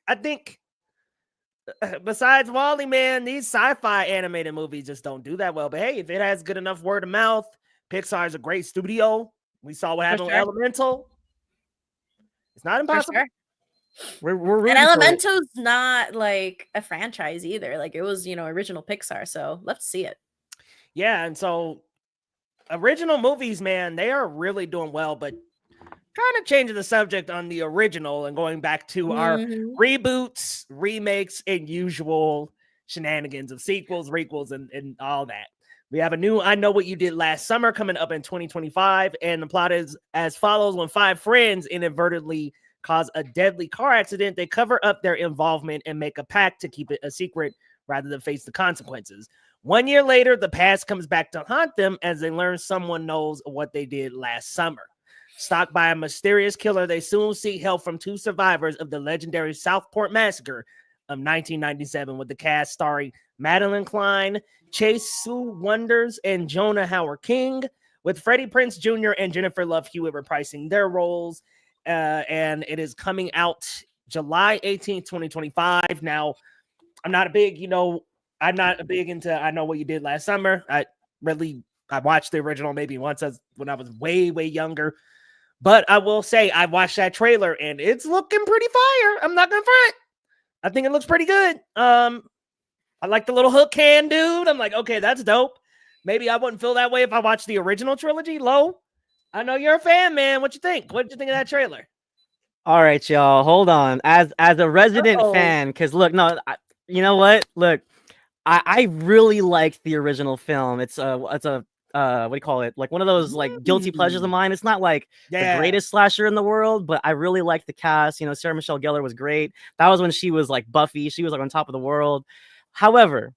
A: besides Wally, man, these sci-fi animated movies just don't do that well. But hey, if it has good enough word of mouth, Pixar's a great studio. We saw what happened with Elemental. It's not impossible.
C: Sure.
B: We're
C: And
B: rooting for it.
C: Elemental's not like a franchise either. Like it was, original Pixar. So let's see it.
A: Yeah, and so original movies, man, they are really doing well, but kind of changing the subject on the original and going back to our reboots, remakes, and usual shenanigans of sequels, requels, and all that. We have a new I Know What You Did Last Summer coming up in 2025, and the plot is as follows. When 5 friends inadvertently cause a deadly car accident, they cover up their involvement and make a pact to keep it a secret rather than face the consequences. 1 year later, the past comes back to haunt them as they learn someone knows what they did last summer. Stalked by a mysterious killer, they soon seek help from 2 survivors of the legendary Southport Massacre of 1997, with the cast starring Madeline Klein, Chase Sue Wonders, and Jonah Howard King, with Freddie Prinze Jr. and Jennifer Love Hewitt reprising their roles. And it is coming out July 18th, 2025. Now, I'm not a big into I Know What You Did Last Summer. I watched the original maybe once when I was way, way younger. But I will say I watched that trailer and it's looking pretty fire. I'm not gonna front. I think it looks pretty good. I like the little hook hand dude. I'm like, okay, that's dope. Maybe I wouldn't feel that way if I watched the original trilogy. Lo, I know you're a fan, man. What you think? What did you think of that trailer?
B: All right, y'all. Hold on. As a resident fan, because look, no, you know what? Look, I really liked the original film. It's a what do you call it? Like one of those like guilty pleasures of mine. It's not like the greatest slasher in the world, but I really liked the cast. Sarah Michelle Gellar was great. That was when she was like Buffy. She was like on top of the world. However,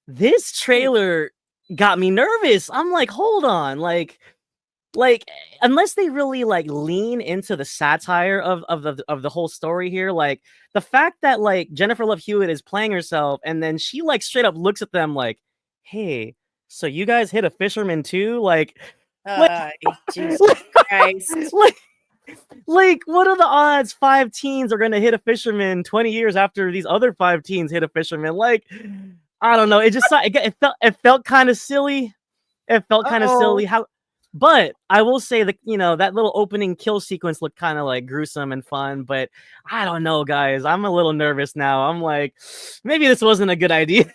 B: this trailer got me nervous. I'm like, hold on, like unless they really like lean into the satire of the whole story here, like the fact that like Jennifer Love Hewitt is playing herself and then she like straight up looks at them like, hey, so you guys hit a fisherman too? Jesus
C: Christ.
B: Like, what are the odds 5 teens are gonna hit a fisherman 20 years after these other 5 teens hit a fisherman? Like, I don't know. It just it felt kind of silly. It felt kind of silly. But I will say that, that little opening kill sequence looked kind of like gruesome and fun, but I don't know, guys. I'm a little nervous now. I'm like, maybe this wasn't a good idea.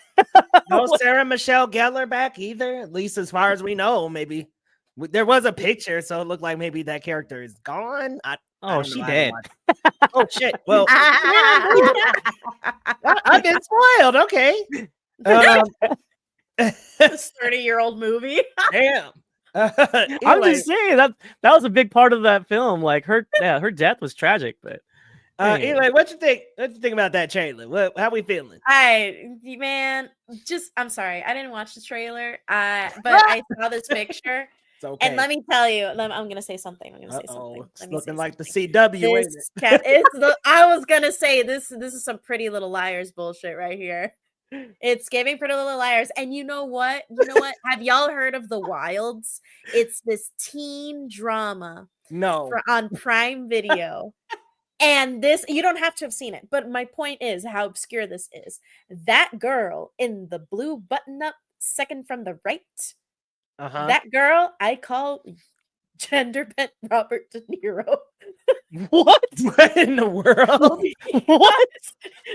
A: No Sarah Michelle Gellar back either, at least as far as we know. Maybe there was a picture, so it looked like maybe that character is gone.
B: She did.
A: Oh, shit. Well, I've been spoiled. Okay.
C: This 30-year-old movie.
A: Damn.
B: I'm just saying that was a big part of that film. Like her death was tragic, but
A: Eli, what you think? What you think about that trailer? How we feeling?
C: Man, I'm sorry, I didn't watch the trailer. But I saw this picture.
A: It's okay.
C: And let me tell you, I'm gonna say something.
A: It's looking like the CW.
C: I was gonna say this is some Pretty Little Liars bullshit right here. It's giving Pretty Little Liars. And you know what? Have y'all heard of The Wilds? It's this teen drama.
A: No.
C: On Prime Video. And this, you don't have to have seen it. But my point is how obscure this is. That girl in the blue button-up second from the right, that girl I call gender bent Robert De Niro.
B: What?
A: What in the world?
B: What?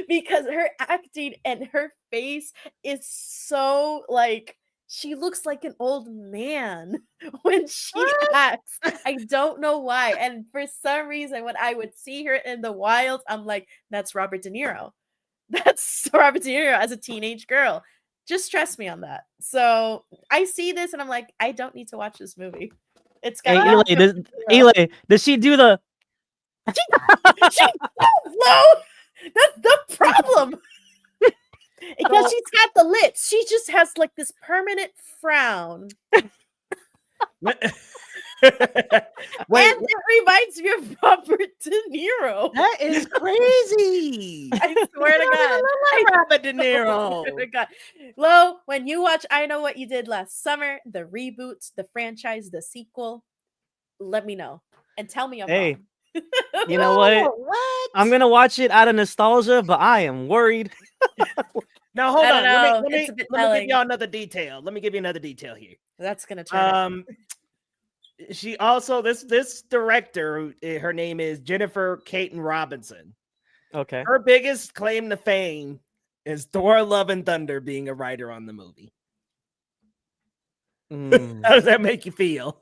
C: Because her acting and her face is so like she looks like an old man when she acts. I don't know why. And for some reason, when I would see her in The Wild, I'm like, that's Robert De Niro. That's Robert De Niro as a teenage girl. Just trust me on that. So I see this and I'm like, I don't need to watch this movie. It's got
B: Eli, does she do the
C: no, that's the problem. Because she's got the lips. She just has like this permanent frown. And it reminds me of Robert De Niro.
A: That is crazy.
C: I swear to God.
A: Robert De Niro.
C: I swear to God. Lo, when you watch I Know What You Did Last Summer, the reboot, the franchise, the sequel, let me know and tell me I'm wrong.
B: You know what?
C: What?
B: I'm gonna watch it out of nostalgia, but I am worried.
A: Now hold
C: I don't
A: on.
C: know.
A: Let
C: It's
A: me
C: a bit
A: let me give
C: telling.
A: y'all another detail. Let me give you another detail here.
C: That's gonna turn it.
A: She also this director, her name is Jennifer Caton Robinson.
B: Okay.
A: Her biggest claim to fame is Thor: Love and Thunder being a writer on the movie. How does that make you feel?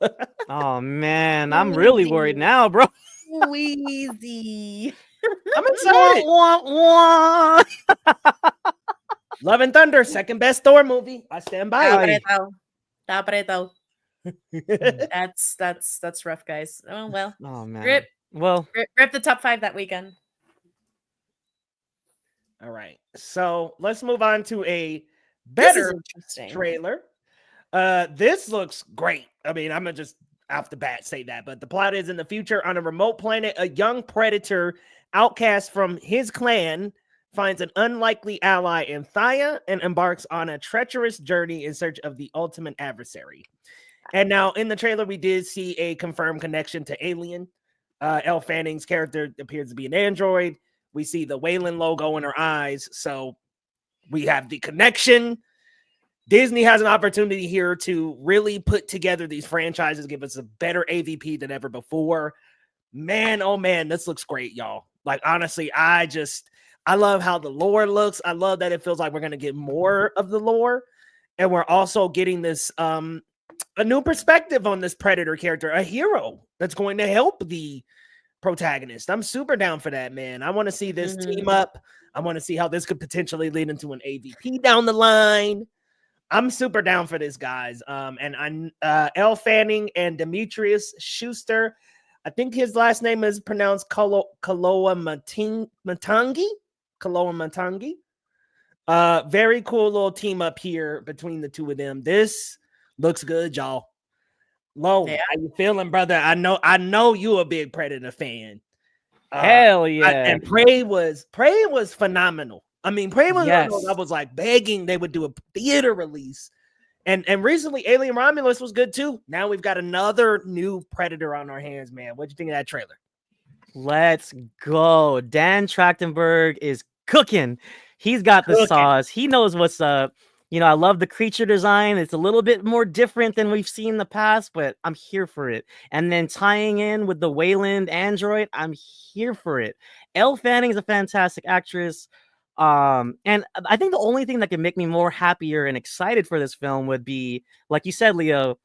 B: Oh man, I'm really worried now, bro.
C: Wheezy.
A: I'm excited.
B: Wah, wah, wah.
A: Love and Thunder, second best Thor movie. I stand by it.
C: Tapreto. That's rough, guys. Oh well.
B: Oh man.
C: Rip
B: Well,
C: rip the top 5 that weekend.
A: All right. So let's move on to a
C: This is
A: better
C: interesting.
A: trailer. This looks great. I mean, I'm gonna just off the bat say that, but the plot is in the future on a remote planet, a young predator outcast from his clan finds an unlikely ally in Thaya and embarks on a treacherous journey in search of the ultimate adversary. And now in the trailer, we did see a confirmed connection to Alien. Elle Fanning's character appears to be an android. We see the Wayland logo in her eyes. So we have the connection. Disney has an opportunity here to really put together these franchises, give us a better AVP than ever before. Man, oh man, this looks great, y'all. Like, honestly, I love how the lore looks. I love that it feels like we're going to get more of the lore. And we're also getting this, a new perspective on this Predator character, a hero that's going to help the protagonist. I'm super down for that, man. I want to see this team up. I want to see how this could potentially lead into an AVP down the line. I'm super down for this, guys. And I'm Elle Fanning and Demetrius Schuster. I think his last name is pronounced Kaloa Matangi. Kaloa Matangi. Very cool little team up here between the two of them. This looks good, y'all. Lo,
C: Yeah.
A: how you feeling, brother? I know you a big Predator fan.
B: hell yeah.
A: And Prey was phenomenal. I mean, Prey was one of those I was like begging they would do a theater release. And recently Alien Romulus was good too. Now we've got another new Predator on our hands, man. What'd you think of that trailer?
B: Let's go. Dan Trachtenberg is cooking. He's got the sauce. He knows what's up. You know, I love the creature design. It's a little bit more different than we've seen in the past, but I'm here for it. And then tying in with the Wayland android, I'm here for it. Elle Fanning is a fantastic actress. And I think the only thing that can make me more happier and excited for this film would be, like you said, Leo,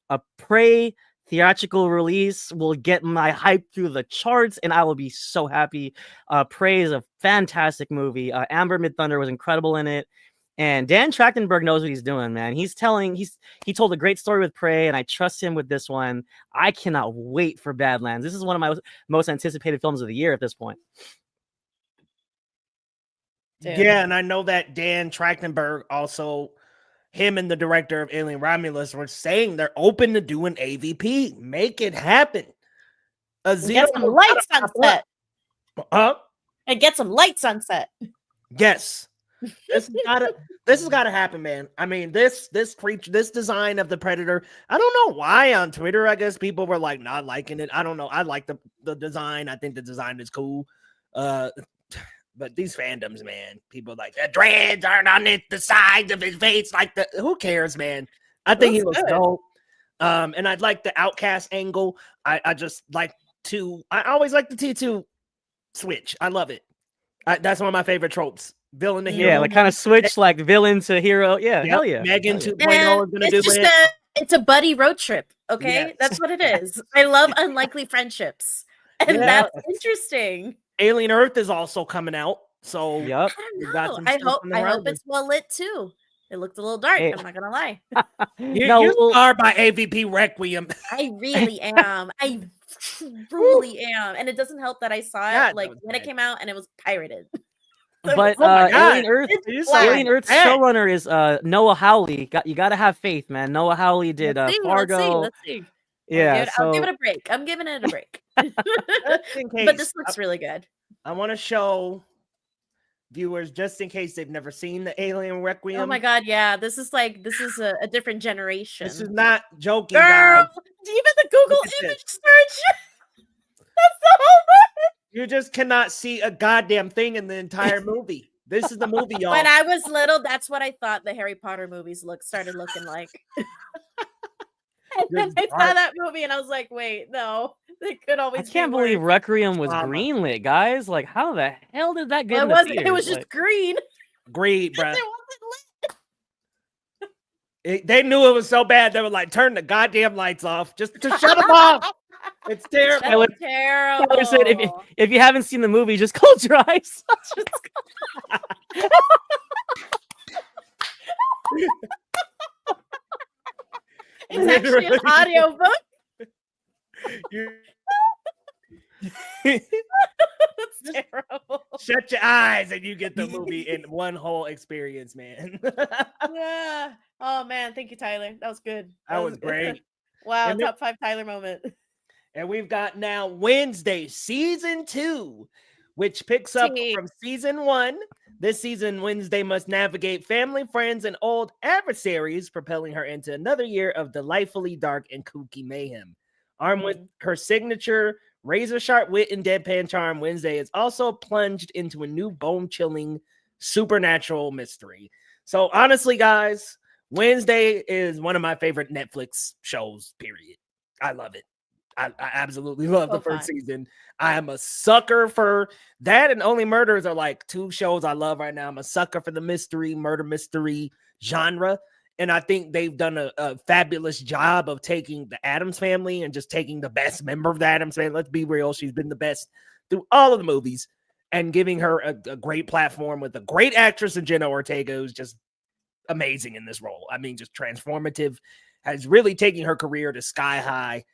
B: a Prey theatrical release will get my hype through the charts, and I will be so happy. Prey is a fantastic movie. Amber Midthunder was incredible in it. And Dan Trachtenberg knows what he's doing, man. He told a great story with Prey, and I trust him with this one. I cannot wait for Badlands. This is one of my most anticipated films of the year at this point.
A: Yeah, and I know that Dan Trachtenberg also, him and the director of Alien Romulus were saying they're open to doing AVP. Make it happen.
C: Get some lights on set. And get some lights on set.
A: Yes. This has gotta happen, man. I mean, this design of the Predator. I don't know why on Twitter, I guess people were like not liking it. I don't know. I like the design. I think the design is cool. But these fandoms, man, people like the dreads aren't on the sides of his face. Like who cares, man? I think he looks dope. And I'd like the outcast angle. I always like the T2 switch. I love it. That's one of my favorite tropes. Villain to hero.
B: Yeah, like kind of switch like villain to hero. Yeah,
A: yep.
B: Hell yeah.
A: Megan 2.0 is gonna do it.
C: It's a buddy road trip. Okay,
A: yes.
C: That's what it is. I love unlikely friendships, and that's interesting.
A: Alien Earth is also coming out, so
B: yep.
C: I hope it's well lit too. It looked a little dark. I'm not gonna lie.
A: You are by AVP Requiem.
C: I really am. I truly am, and it doesn't help that I saw it when it came out and it was pirated.
B: But Alien Earth showrunner is Noah Hawley. You got to have faith, man. Noah Hawley did Fargo.
C: Let's see.
B: Yeah,
C: I'll give it a break. I'm giving it a break. But this looks really good.
A: I want to show viewers, just in case they've never seen the Alien Requiem.
C: Oh my god, yeah. This is a different generation.
A: This is not joking,
C: girl.
A: guys.
C: Even the Google image search. the whole
A: You just cannot see a goddamn thing in the entire movie. This is the movie, y'all.
C: When I was little, that's what I thought the Harry Potter movies started looking like. And then I saw that movie and I was like, wait, no, they could always.
B: I can't believe Requiem was greenlit, guys. Like, how the hell did that get in the theaters?
C: It was just green.
A: Green, bro.
C: It wasn't lit.
A: They knew it was so bad. They were like, turn the goddamn lights off. Just to shut them off. It's terrible.
C: That's terrible.
B: I said, if you haven't seen the movie, just close your eyes.
C: It's actually an audiobook. That's terrible.
A: Shut your eyes and you get the movie in one whole experience, man.
C: Yeah. Oh man, thank you, Tyler. That was good.
A: That was great.
C: Wow,
A: And
C: top 5 Tyler moment.
A: And we've got now Wednesday, season 2, which picks up from season 1. This season, Wednesday must navigate family, friends, and old adversaries, propelling her into another year of delightfully dark and kooky mayhem. Armed with her signature razor-sharp wit and deadpan charm, Wednesday is also plunged into a new bone-chilling supernatural mystery. So honestly, guys, Wednesday is one of my favorite Netflix shows, period. I love it. I absolutely love the first season. I am a sucker for that, and Only Murders are like 2 shows I love right now. I'm a sucker for the murder mystery genre, and I think they've done a fabulous job of taking the Addams family and just taking the best member of the Addams family. Let's be real, she's been the best through all of the movies, and giving her a great platform with a great actress in Jenna Ortega, who's just amazing in this role. I mean, just transformative, has really taken her career to sky high.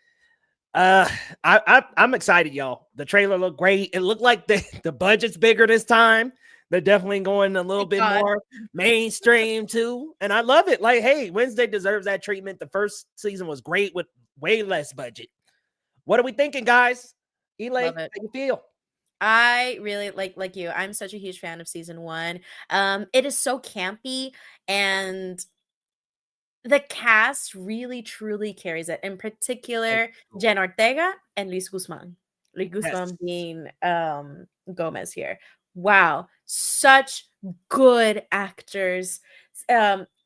A: I'm excited, y'all. The trailer looked great. It looked like the budget's bigger this time. They're definitely going a little bit more mainstream too, and I love it. Like, hey, Wednesday deserves that treatment. The first season was great with way less budget. What are we thinking, guys? Eli, how you feel?
C: I really like you. I'm such a huge fan of season 1. It is so campy, and the cast really truly carries it. In particular, Jen Ortega and Luis Guzman. Luis Guzman being Gomez here. Wow, such good actors.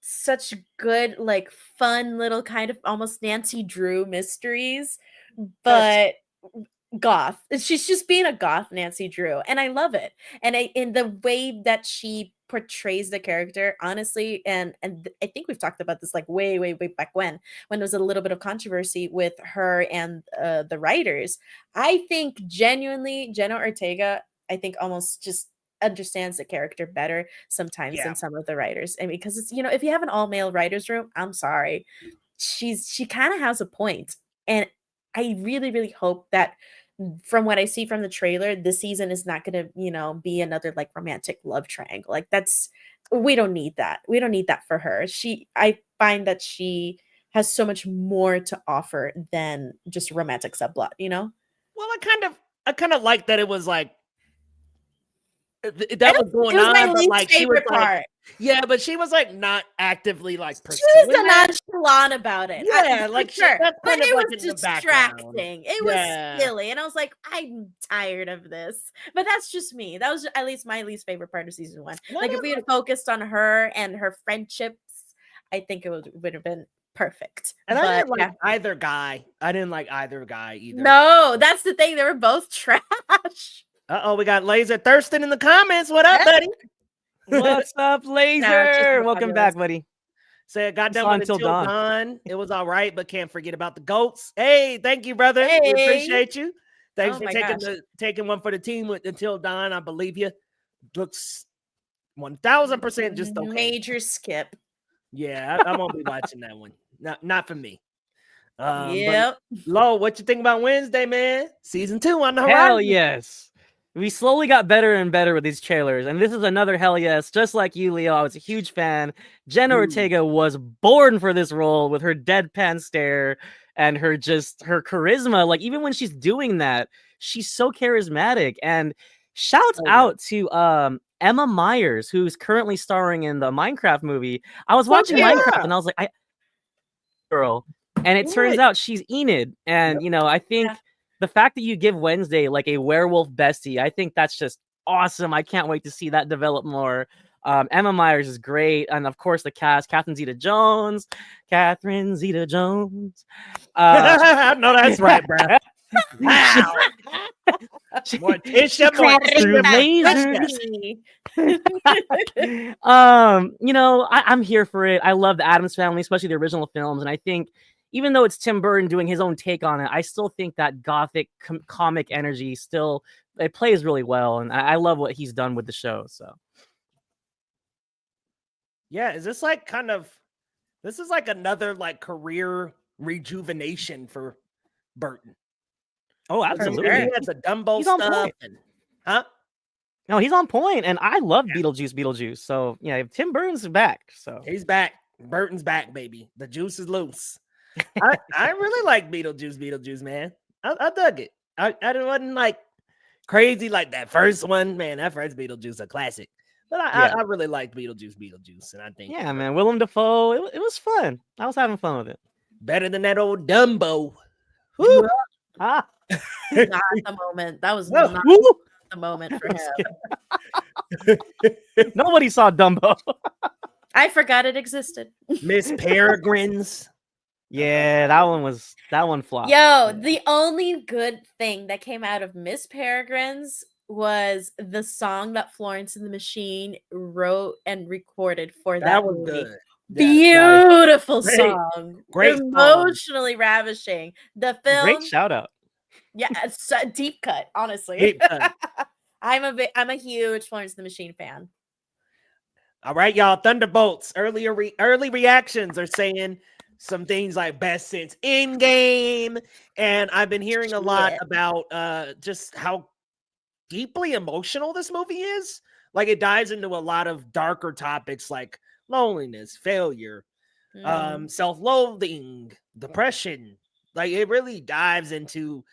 C: Such good, like, fun little kind of almost Nancy Drew mysteries, but goth. She's just being a goth Nancy Drew, and I love it. And in the way that she portrays the character, honestly, and I think we've talked about this like way back when there was a little bit of controversy with her and the writers. I think genuinely Jenna Ortega, I think, almost just understands the character better sometimes than some of the writers. I mean, because it's, if you have an all-male writers room, I'm sorry, she kind of has a point. And I really hope that, from what I see from the trailer, this season is not going to, be another like romantic love triangle. Like, we don't need that. We don't need that for her. I find that she has so much more to offer than just a romantic subplot, Well,
A: I kind of like that it was like that was going on,
C: my
A: but like she was
C: part.
A: Like, but she was like not actively like pursuing.
C: She was nonchalant about it.
A: Yeah, like
C: sure,
A: that's
C: but
A: kind
C: it
A: of
C: was
A: like
C: distracting. It was silly, and I was like, I'm tired of this. But that's just me. That was at least my least favorite part of season 1. Like, if we had focused on her and her friendships, I think it would have been perfect.
A: And I didn't like either guy. I didn't like either guy either.
C: No, that's the thing. They were both trash.
A: We got Laser Thurston in the comments. What up, buddy?
B: What's up, Laser? Welcome back, buddy.
A: Say it got done until dawn. It was all right, but can't forget about the goats. Hey, thank you, brother. Hey. We appreciate you. Thanks for taking one for the team with Until Dawn. I believe you. Looks 1000% just okay.
C: Major skip.
A: Yeah, I won't be watching that one. Not for me. Lo, what you think about Wednesday, man? Season 2 on the horizon.
B: Hell yes. We slowly got better and better with these trailers, and this is another hell yes. Just like you, Leo, I was a huge fan. Jenna Ortega was born for this role with her deadpan stare and her charisma. Like, even when she's doing that, she's so charismatic. And shouts out to Emma Myers, who's currently starring in the Minecraft movie. I was watching Minecraft, and I was like, girl. And it turns out she's Enid. And, I think the fact that you give Wednesday like a werewolf bestie, I think that's just awesome. I can't wait to see that develop more. Emma Myers is great, and of course the cast: Catherine Zeta-Jones. Uh,
A: I know that's right, bro. Wow. Morticia,
B: Through
A: Morticia.
B: You know, I'm here for it. I love the Addams Family, especially the original films, and I think even though it's Tim Burton doing his own take on it, I still think that gothic comic energy still it plays really well, and I love what he's done with the show. So
A: Yeah, is this like this is like another like career rejuvenation for Burton?
B: oh,
A: He
B: absolutely,
A: had the Dumbo
B: He's on
A: stuff,
B: point.
A: and huh?
B: No, he's on point, and I love Beetlejuice. So yeah, Tim Burton's back. So
A: He's back. Burton's back, baby. The juice is loose. I really like Beetlejuice, man. I dug it. I wasn't like crazy like that first one, man. That first Beetlejuice a classic. But I really liked Beetlejuice, and I think
B: yeah, man, Willem Dafoe, it was fun. I was having fun with it.
A: better than that old Dumbo. Woo!
B: Ah,
C: Not the moment. That was
A: No.
C: not
B: woo!
C: the moment for him.
B: Nobody saw Dumbo.
C: I forgot it existed.
A: Miss Peregrine's.
B: Yeah, that one flopped.
C: Yo, the only good thing that came out of Miss Peregrine's was the song that Florence and the Machine wrote and recorded for that
A: That was
C: movie.
A: good. Yeah,
C: Beautiful
A: Great.
C: song.
A: Great song.
C: Emotionally ravishing. The film,
B: Great shout out.
C: yeah, it's a deep cut, honestly.
A: Deep cut.
C: I'm a huge Florence and the Machine fan.
A: All right, y'all. Thunderbolts. Early reactions are saying some things like best since Endgame, and I've been hearing a lot
C: Shit.
A: about just how deeply emotional this movie is. Like it dives into a lot of darker topics like loneliness, failure, self-loathing, depression. Like it really dives into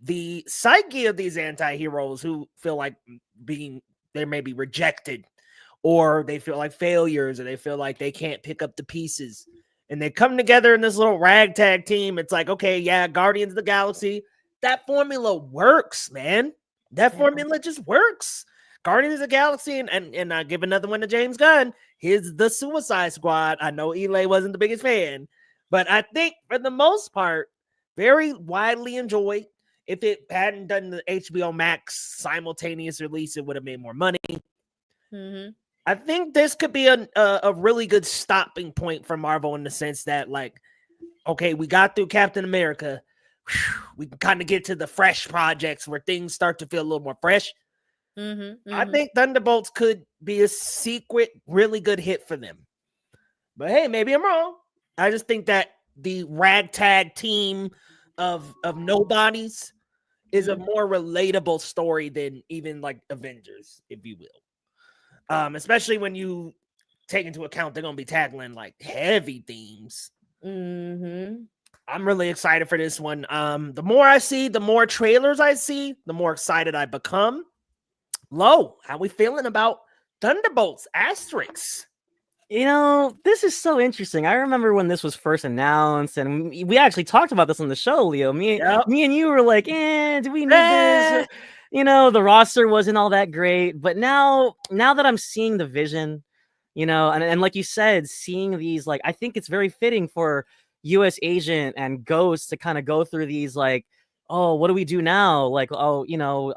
A: the psyche of these anti-heroes who feel like they may be rejected, or they feel like failures, or they feel like they can't pick up the pieces, and they come together in this little ragtag team. It's like, okay, yeah, Guardians of the Galaxy, that formula works, man. That formula just works. Guardians of the Galaxy, and I give another one to James Gunn. Here's the Suicide Squad. I know Eli wasn't the biggest fan, but I think for the most part, very widely enjoyed. If it hadn't done the HBO Max simultaneous release, it would have made more money.
C: Mm-hmm.
A: I think this could be a really good stopping point for Marvel in the sense that, like, okay, we got through Captain America. We can kind of get to the fresh projects where things start to feel a little more fresh.
C: Mm-hmm.
A: I think Thunderbolts could be a secret, really good hit for them. But hey, maybe I'm wrong. I just think that the ragtag team of nobodies is a more relatable story than even like Avengers, if you will. Especially when you take into account they're gonna be tackling like heavy themes.
C: Mm-hmm.
A: I'm really excited for this one. The more I see, the more trailers I see, the more excited I become. Lo, how we feeling about Thunderbolts Asterix?
B: You know, this is so interesting. I remember when this was first announced, and we actually talked about this on the show, Leo. Me and you were like, do we need this? You know, the roster wasn't all that great. But now that I'm seeing the vision, you know, and like you said, seeing these, like, I think it's very fitting for US Agent and Ghost to kind of go through these, like, oh, what do we do now? Like, oh, you know,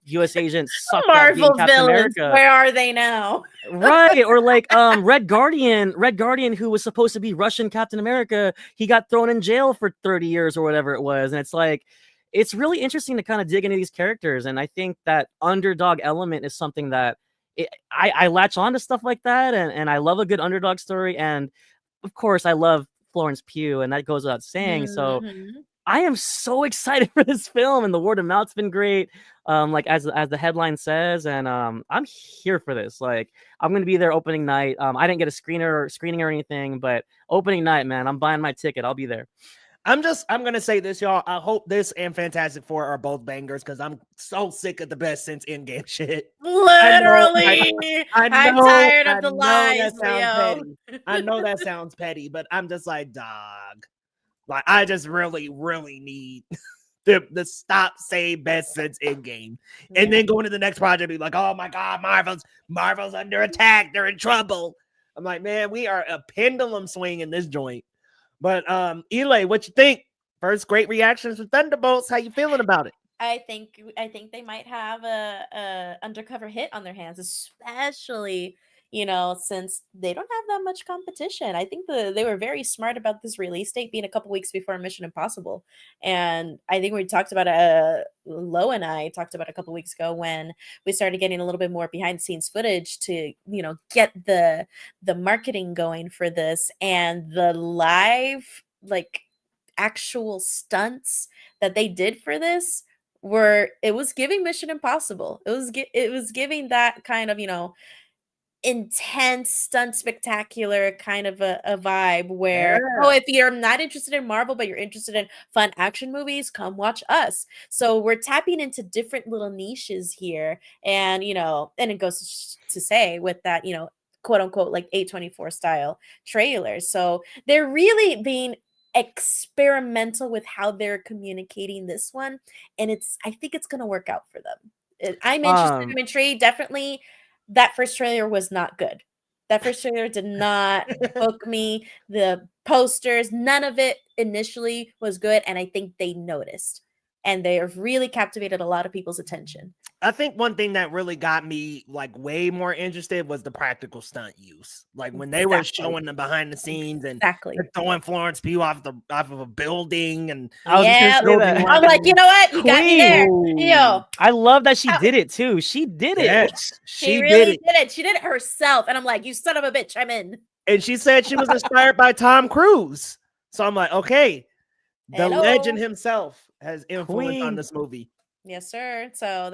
B: US Agent sucked at being
C: Marvel
B: Captain
C: villains,
B: America.
C: where are they now?
B: Right, or like Red Guardian, who was supposed to be Russian Captain America, he got thrown in jail for 30 years or whatever it was. And it's like, it's really interesting to kind of dig into these characters. And I think that underdog element is something that I latch on to stuff like that. And I love a good underdog story. And of course, I love Florence Pugh, and that goes without saying. So I am so excited for this film, and the word of mouth's been great. Like as the headline says, and I'm here for this. Like, I'm gonna be there opening night. I didn't get a screening or anything, but opening night, man, I'm buying my ticket. I'll be there.
A: I'm gonna say this, y'all. I hope this and Fantastic Four are both bangers because I'm so sick of the best since Endgame shit.
C: Literally, I'm tired of the lies, Leo.
A: I know that sounds petty, but I'm just like, dog. Like, I just really, really need the stop say best since Endgame, and then going to the next project, be like, oh my god, Marvel's under attack, they're in trouble. I'm like, man, we are a pendulum swing in this joint. But Eli, what you think? First, great reactions from Thunderbolts. How you feeling about it?
C: I think they might have a undercover hit on their hands, especially since they don't have that much competition. I think they were very smart about this release date being a couple weeks before Mission Impossible, and I think we talked about Lo and I talked about a couple weeks ago when we started getting a little bit more behind the scenes footage to get the marketing going for this and the live actual stunts that they did for this it was giving Mission Impossible. It was giving that kind of, intense stunt spectacular kind of a vibe where if you're not interested in Marvel but you're interested in fun action movies, come watch us. So we're tapping into different little niches here, and and it goes to say with that, quote unquote like A24 style trailers. So they're really being experimental with how they're communicating this one, and I think it's going to work out for them. I'm interested. I'm intrigued. Definitely that first trailer was not good. That first trailer did not hook me. The posters, none of it initially was good, and I think they noticed, and they have really captivated a lot of people's attention.
A: I think one thing that really got me like way more interested was the practical stunt use. Like when they were showing the behind the scenes and throwing Florence Pugh off of a building, and
C: I'm like, you know what? You got me there. Yo,
B: I love that she did it too. She did it.
A: Yes,
C: she really did it. She did it herself, and I'm like, you son of a bitch, I'm in.
A: And she said she was inspired by Tom Cruise. So I'm like, okay, the legend himself has influence on this movie.
C: Yes, sir. So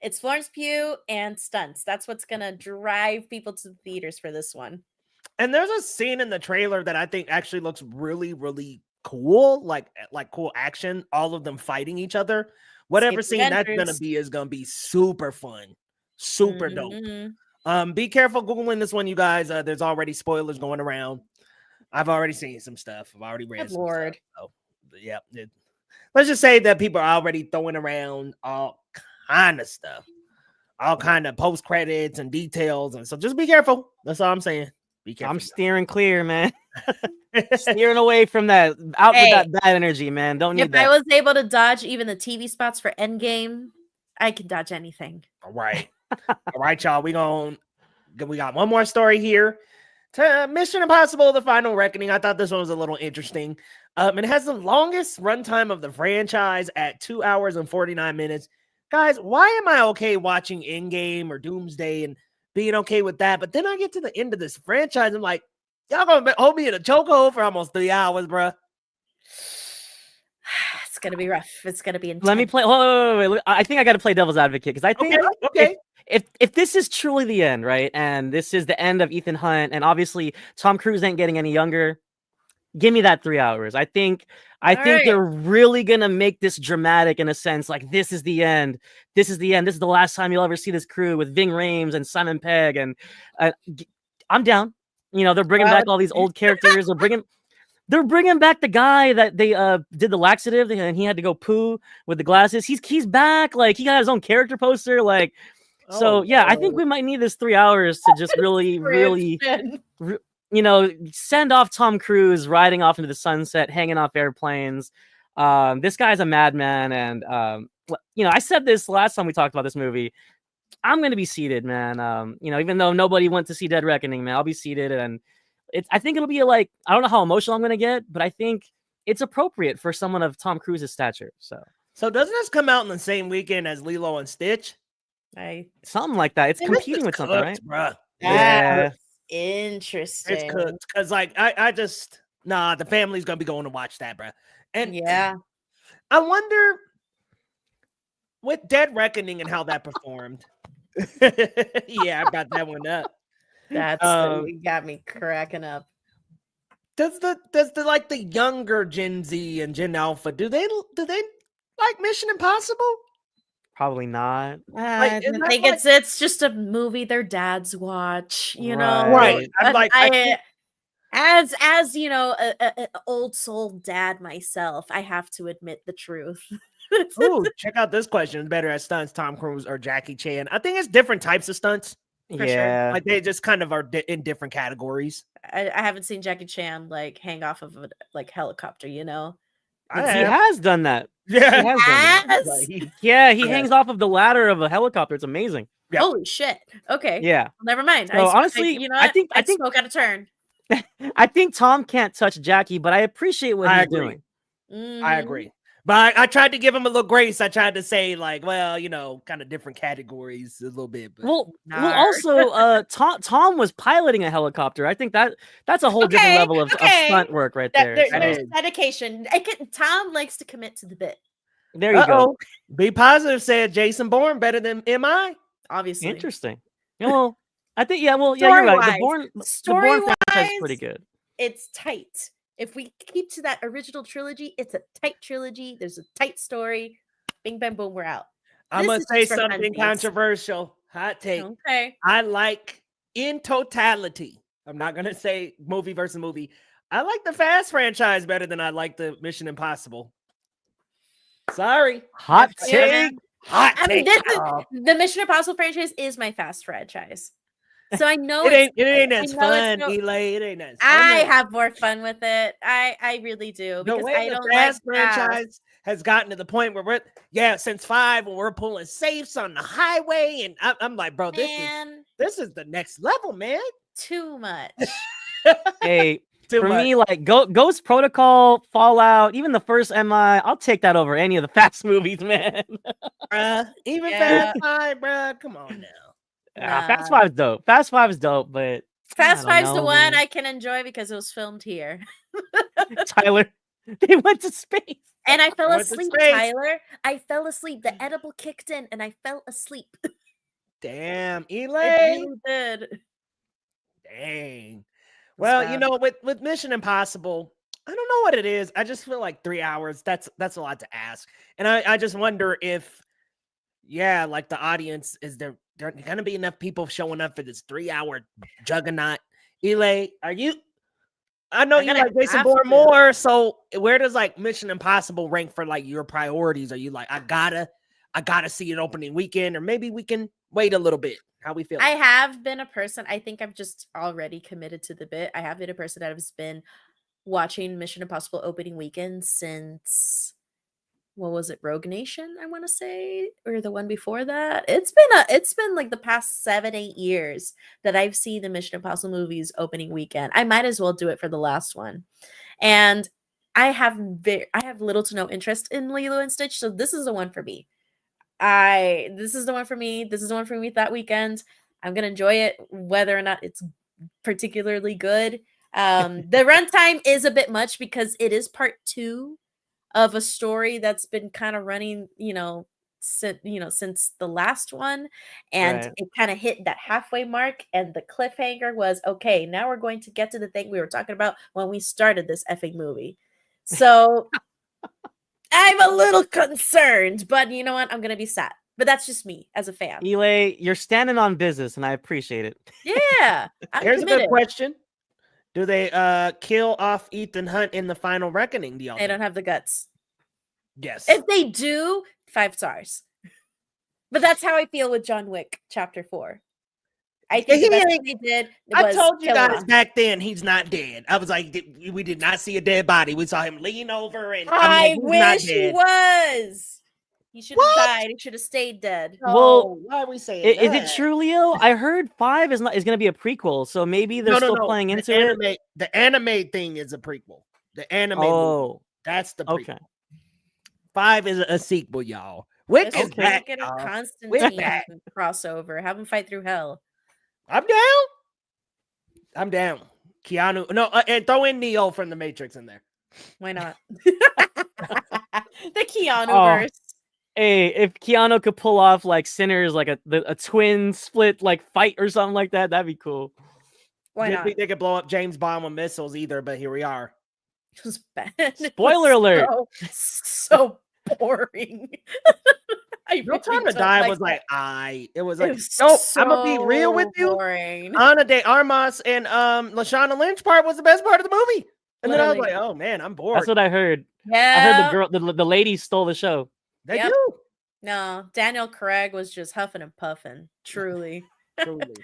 C: it's Florence Pugh and stunts. That's what's gonna drive people to the theaters for this one.
A: And there's a scene in the trailer that I think actually looks really, really cool, like cool action. All of them fighting each other. Whatever scene that's gonna be is gonna be super fun, super dope. Be careful googling this one, you guys. There's already spoilers going around. I've already seen some stuff. I've already read some stuff. So, yeah. Let's just say that people are already throwing around all kind of stuff, all kind of post credits and details, and so just be careful. That's all I'm saying. Be careful.
B: I'm steering clear, man. Steering away from that. With that bad energy, man. Don't need that.
C: If I was able to dodge even the TV spots for Endgame, I can dodge anything.
A: All right, all right, y'all. We got one more story here. To Mission Impossible: The Final Reckoning. I thought this one was a little interesting. It has the longest runtime of the franchise at 2 hours and 49 minutes. Guys, why am I okay watching Endgame or Doomsday and being okay with that? But then I get to the end of this franchise, I'm like, y'all gonna hold me in a chokehold for almost 3 hours, bruh.
C: It's gonna be rough. It's gonna be intense.
B: Let me play. Wait. I think I got to play devil's advocate because I think if this is truly the end, right, and this is the end of Ethan Hunt, and obviously Tom Cruise ain't getting any younger, give me that 3 hours. I think they're really gonna make this dramatic in a sense. Like this is the end. This is the end. This is the last time you'll ever see this crew with Ving Rhames and Simon Pegg. And I'm down. They're bringing back all these old characters. They're bringing back the guy that they did the laxative and he had to go poo with the glasses. He's back. Like he got his own character poster. Like. I think we might need this 3 hours to just really send off Tom Cruise riding off into the sunset, hanging off airplanes. This guy's a madman, and I said this last time we talked about this movie. I'm going to be seated, man. Even though nobody went to see Dead Reckoning, man, I'll be seated, and I think it'll be I don't know how emotional I'm going to get, but I think it's appropriate for someone of Tom Cruise's stature. So
A: doesn't this come out in the same weekend as Lilo and Stitch?
B: Something like that. It's competing with something, right?
A: Bruh.
C: Yeah. Interesting.
A: It's cooked. Because I just the family's gonna be going to watch that, bruh. And I wonder with Dead Reckoning and how that performed. Yeah, I got that one up.
C: That's you got me cracking up.
A: Does the younger Gen Z and Gen Alpha do they like Mission Impossible?
B: Probably not.
C: I think it's just a movie their dads watch,
A: Right.
C: As you know, a old soul dad myself, I have to admit the truth.
A: Ooh, check out this question. Better at stunts, Tom Cruise or Jackie Chan? I think it's different types of stunts.
C: For sure.
B: Yeah.
A: Like they just kind of are in different categories.
C: I haven't seen Jackie Chan like hang off of a like helicopter, you know.
A: I
C: It's-
B: He
A: have.
B: has done that. He
A: Yeah.
B: has done that.
C: Yes!
A: Like, he-
B: Yeah, he
A: Yeah.
B: hangs off of the ladder of a helicopter. It's amazing.
A: Yep.
C: Holy shit. Okay.
B: Yeah.
C: Never mind.
B: So honestly,
C: you know
B: I
C: what?
B: think-
C: I spoke out of turn.
B: I think Tom can't touch Jackie, but I appreciate what
A: I
B: he's
A: agree.
B: doing.
A: I
C: Mhm.
A: agree. But I tried to give him a little grace. I tried to say, like, well, you know, kind of different categories a little bit. But
B: Well,
C: Nar.
B: also, Tom was piloting a helicopter. I think that's a whole different
C: Okay,
B: level of
C: okay.
B: stunt work right there.
C: There's
B: so-
A: is.
C: dedication. Tom likes to commit to the bit,
B: There you go.
A: Be positive said Jason Bourne better than MI.
C: obviously.
B: Interesting. Yeah, well, I think yeah, you're right. The Bourne franchise is pretty
C: Story-wise,
B: good.
C: It's tight. If we keep to that original trilogy, it's a tight trilogy. There's a tight story. Bing, bang, boom, we're out.
A: I'm
C: This
A: gonna
C: is
A: say
C: just for
A: something
C: funsies.
A: controversial. Hot take.
C: Okay.
A: I like in totality. I'm not gonna say movie versus movie. I like the Fast franchise better than I like the Mission Impossible. Sorry.
B: Hot
C: Yeah,
B: take.
C: man.
A: Hot
C: I mean,
A: take.
C: this is
A: Oh,
C: the Mission Impossible franchise is my Fast franchise. So I know
A: it ain't
C: I
A: as
C: know
A: fun,
C: no-
A: Elay. It ain't as fun.
C: I have more fun with it. I really do
A: The
C: because
A: way
C: I
A: the
C: don't
A: Fast
C: like fast.
A: franchise has gotten to the point where since 5 when we're pulling safes on the highway, and I'm like, bro,
C: Man,
A: this is the next level, man.
C: too much.
B: Hey,
A: Too
B: for
A: much.
B: me, like Ghost Protocol, Fallout, even the first MI, I'll take that over any of the Fast movies, man.
A: Even
C: Yeah.
A: Fast 5, bruh. Come on now.
B: Fast
C: Nah.
B: 5's dope. Fast 5 is dope, but
C: Fast
B: I don't
C: 5's the
B: know,
C: one
B: man.
C: I can enjoy because it was filmed here.
B: Tyler, they went to space.
C: And I fell
A: Went to
C: asleep,
A: space.
C: Tyler. I fell asleep. The edible kicked in and I fell asleep.
A: Damn,
C: It
A: Elay.
C: really did.
A: Dang.
C: It's
A: Well, you
C: bad.
A: know, with Mission Impossible, I don't know what it is. I just feel like 3 hours. That's a lot to ask. And I just wonder if, yeah, like the audience, is there gonna be enough people showing up for this 3-hour juggernaut? Elay, are you? I know
C: They're
A: you
C: gonna
A: like Jason
C: have
A: Bourne
C: to.
A: more. So where does like Mission Impossible rank for like your priorities? Are you like, I gotta see it opening weekend, or maybe we can wait a little bit? How we feel?
C: I have been a person, I think I'm just already committed to the bit. I have been a person that has been watching Mission Impossible opening weekend since what was it, Rogue Nation, I want to say, or the one before that. It's been like the past 7-8 years that I've seen the Mission Impossible movies opening weekend. I might as well do it for the last one. And I have little to no interest in Lilo and Stitch, so this is the one for me. This is the one for me. This is the one for me that weekend. I'm gonna enjoy it, whether or not it's particularly good. The runtime is a bit much because it is part 2 of a story that's been kind of running, since the last one, and
B: Right.
C: it kind of hit that halfway mark, and the cliffhanger was okay. Now we're going to get to the thing we were talking about when we started this effing movie. So I'm a little concerned, but you know what? I'm gonna be sad. But that's just me as a fan.
B: Elay, you're standing on business, and I appreciate it.
C: Yeah, I'm
A: Here's a
C: committed.
A: good question. Do they kill off Ethan Hunt in the final reckoning? Do y'all
C: They
A: think?
C: don't have the guts.
A: Yes.
C: If they do, 5 stars. But that's how I feel with John Wick Chapter 4. I think
A: He
C: the best
A: ain't-
C: thing they did
A: I
C: was
A: told you
C: kill him
A: guys
C: off.
A: back then he's not dead. I was like, we did not see a dead body. We saw him lean over, and I'm
C: I
A: like, he's not
C: wish he
A: dead.
C: was. He should have
A: What?
C: died. He should have stayed dead.
B: Well,
A: why are we saying
B: Is
A: that?
B: it true, Leo? I heard 5 is going to be a prequel, so maybe they're still playing into it.
A: The anime thing is a prequel. The anime movie,
B: Oh,
A: that's the prequel.
B: okay.
A: 5 is a sequel, y'all. Wick
C: Let's
A: is back.
C: make it a
A: y'all.
C: Constantine
A: back.
C: crossover. Have him fight through hell.
A: I'm down. I'm down. Keanu, no, and throw in Neo from the Matrix in there.
C: Why not? The Keanu verse.
B: Hey, if Keanu could pull off like Sinners, like a twin split like fight or something like that, that'd be cool.
C: Why
A: Didn't
C: not?
A: think they could blow up James Bond with missiles either, but here we are.
C: It was bad. It
B: Spoiler
C: was
B: alert.
C: So boring.
A: No Time to Die was like, it was like,
C: was
A: nope, I'm gonna be real with you.
C: boring.
A: Ana de Armas and Lashana Lynch part was the best part of the movie. And then I was
C: Literally.
A: like, oh man, I'm bored.
B: That's what I heard.
C: Yeah.
B: I heard the girl, the lady stole the show.
A: They
C: Yep.
A: do.
C: No, Daniel Craig was just huffing and puffing. Truly.
A: Truly.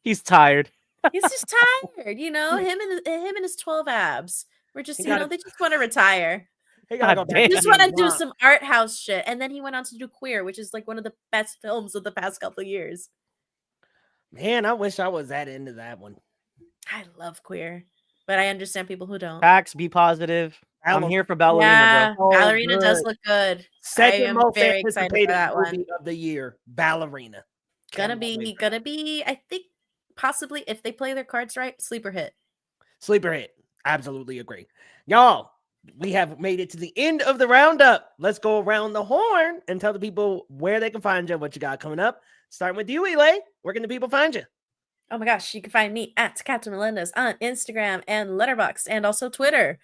B: He's tired.
C: He's just tired, him and his 12 abs. We're just,
A: He gotta-
C: they just want to retire.
A: He gotta
B: God
A: go back
B: damn.
C: He
A: to
C: just want to
A: being
C: do
A: blonde.
C: some art house shit. And then he went on to do Queer, which is like one of the best films of the past couple of years.
A: Man, I wish I was that into that one.
C: I love Queer, but I understand people who don't.
B: Facts, be positive. I'm here for ballerina,
C: Yeah,
A: bro.
C: Ballerina does
A: Good.
C: look good.
A: Second
C: I am
A: most
C: very excited
A: anticipated
C: for that
A: movie
C: one.
A: of the year, Ballerina.
C: Gonna be, I think, possibly, if they play their cards right, sleeper hit.
A: Sleeper hit. Absolutely agree. Y'all, we have made it to the end of the roundup. Let's go around the horn and tell the people where they can find you, what you got coming up. Starting with you, Elay. Where can the people find you?
C: Oh my gosh, you can find me at Captain Melendez on Instagram and Letterboxd and also Twitter.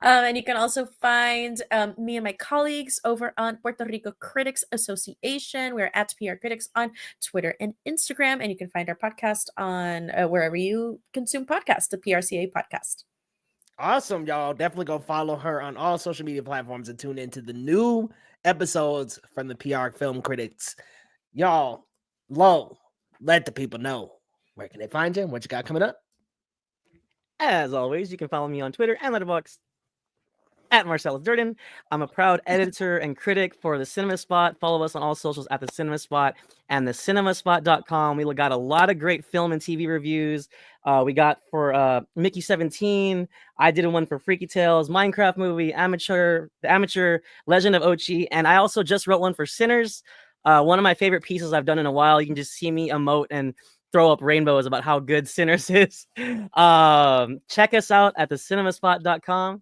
C: And you can also find me and my colleagues over on Puerto Rico Critics Association. We're at PR Critics on Twitter and Instagram. And you can find our podcast on wherever you consume podcasts, the PRCA podcast.
A: Awesome, y'all. Definitely go follow her on all social media platforms and tune into the new episodes from the PR Film Critics. Y'all, let the people know where can they find you and what you got coming up.
B: As always, you can follow me on Twitter and Letterboxd at Marcellus Durden. I'm a proud editor and critic for The Cinema Spot. Follow us on all socials at The Cinema Spot and thecinemasspot.com. We got a lot of great film and TV reviews. We got for Mickey 17. I did one for Freaky Tales, Minecraft movie, The Amateur, Legend of Ochi. And I also just wrote one for Sinners. One of my favorite pieces I've done in a while. You can just see me emote and throw up rainbows about how good Sinners is. Check us out at thecinemasspot.com.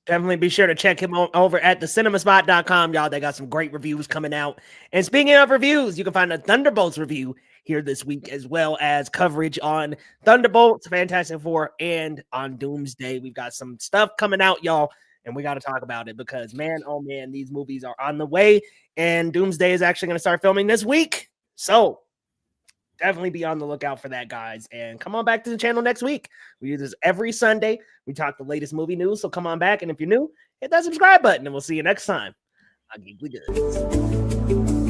A: Definitely be sure to check him over at thecinemasspot.com, y'all. They got some great reviews coming out. And speaking of reviews, you can find a Thunderbolts review here this week, as well as coverage on Thunderbolts, Fantastic Four, and on Doomsday. We've got some stuff coming out, y'all, and we got to talk about it because, man, oh man, these movies are on the way, and Doomsday is actually going to start filming this week. So definitely be on the lookout for that, guys. And come on back to the channel next week. We do this every Sunday. We talk the latest movie news. So come on back. And if you're new, hit that subscribe button. And we'll see you next time on Geekly Goods.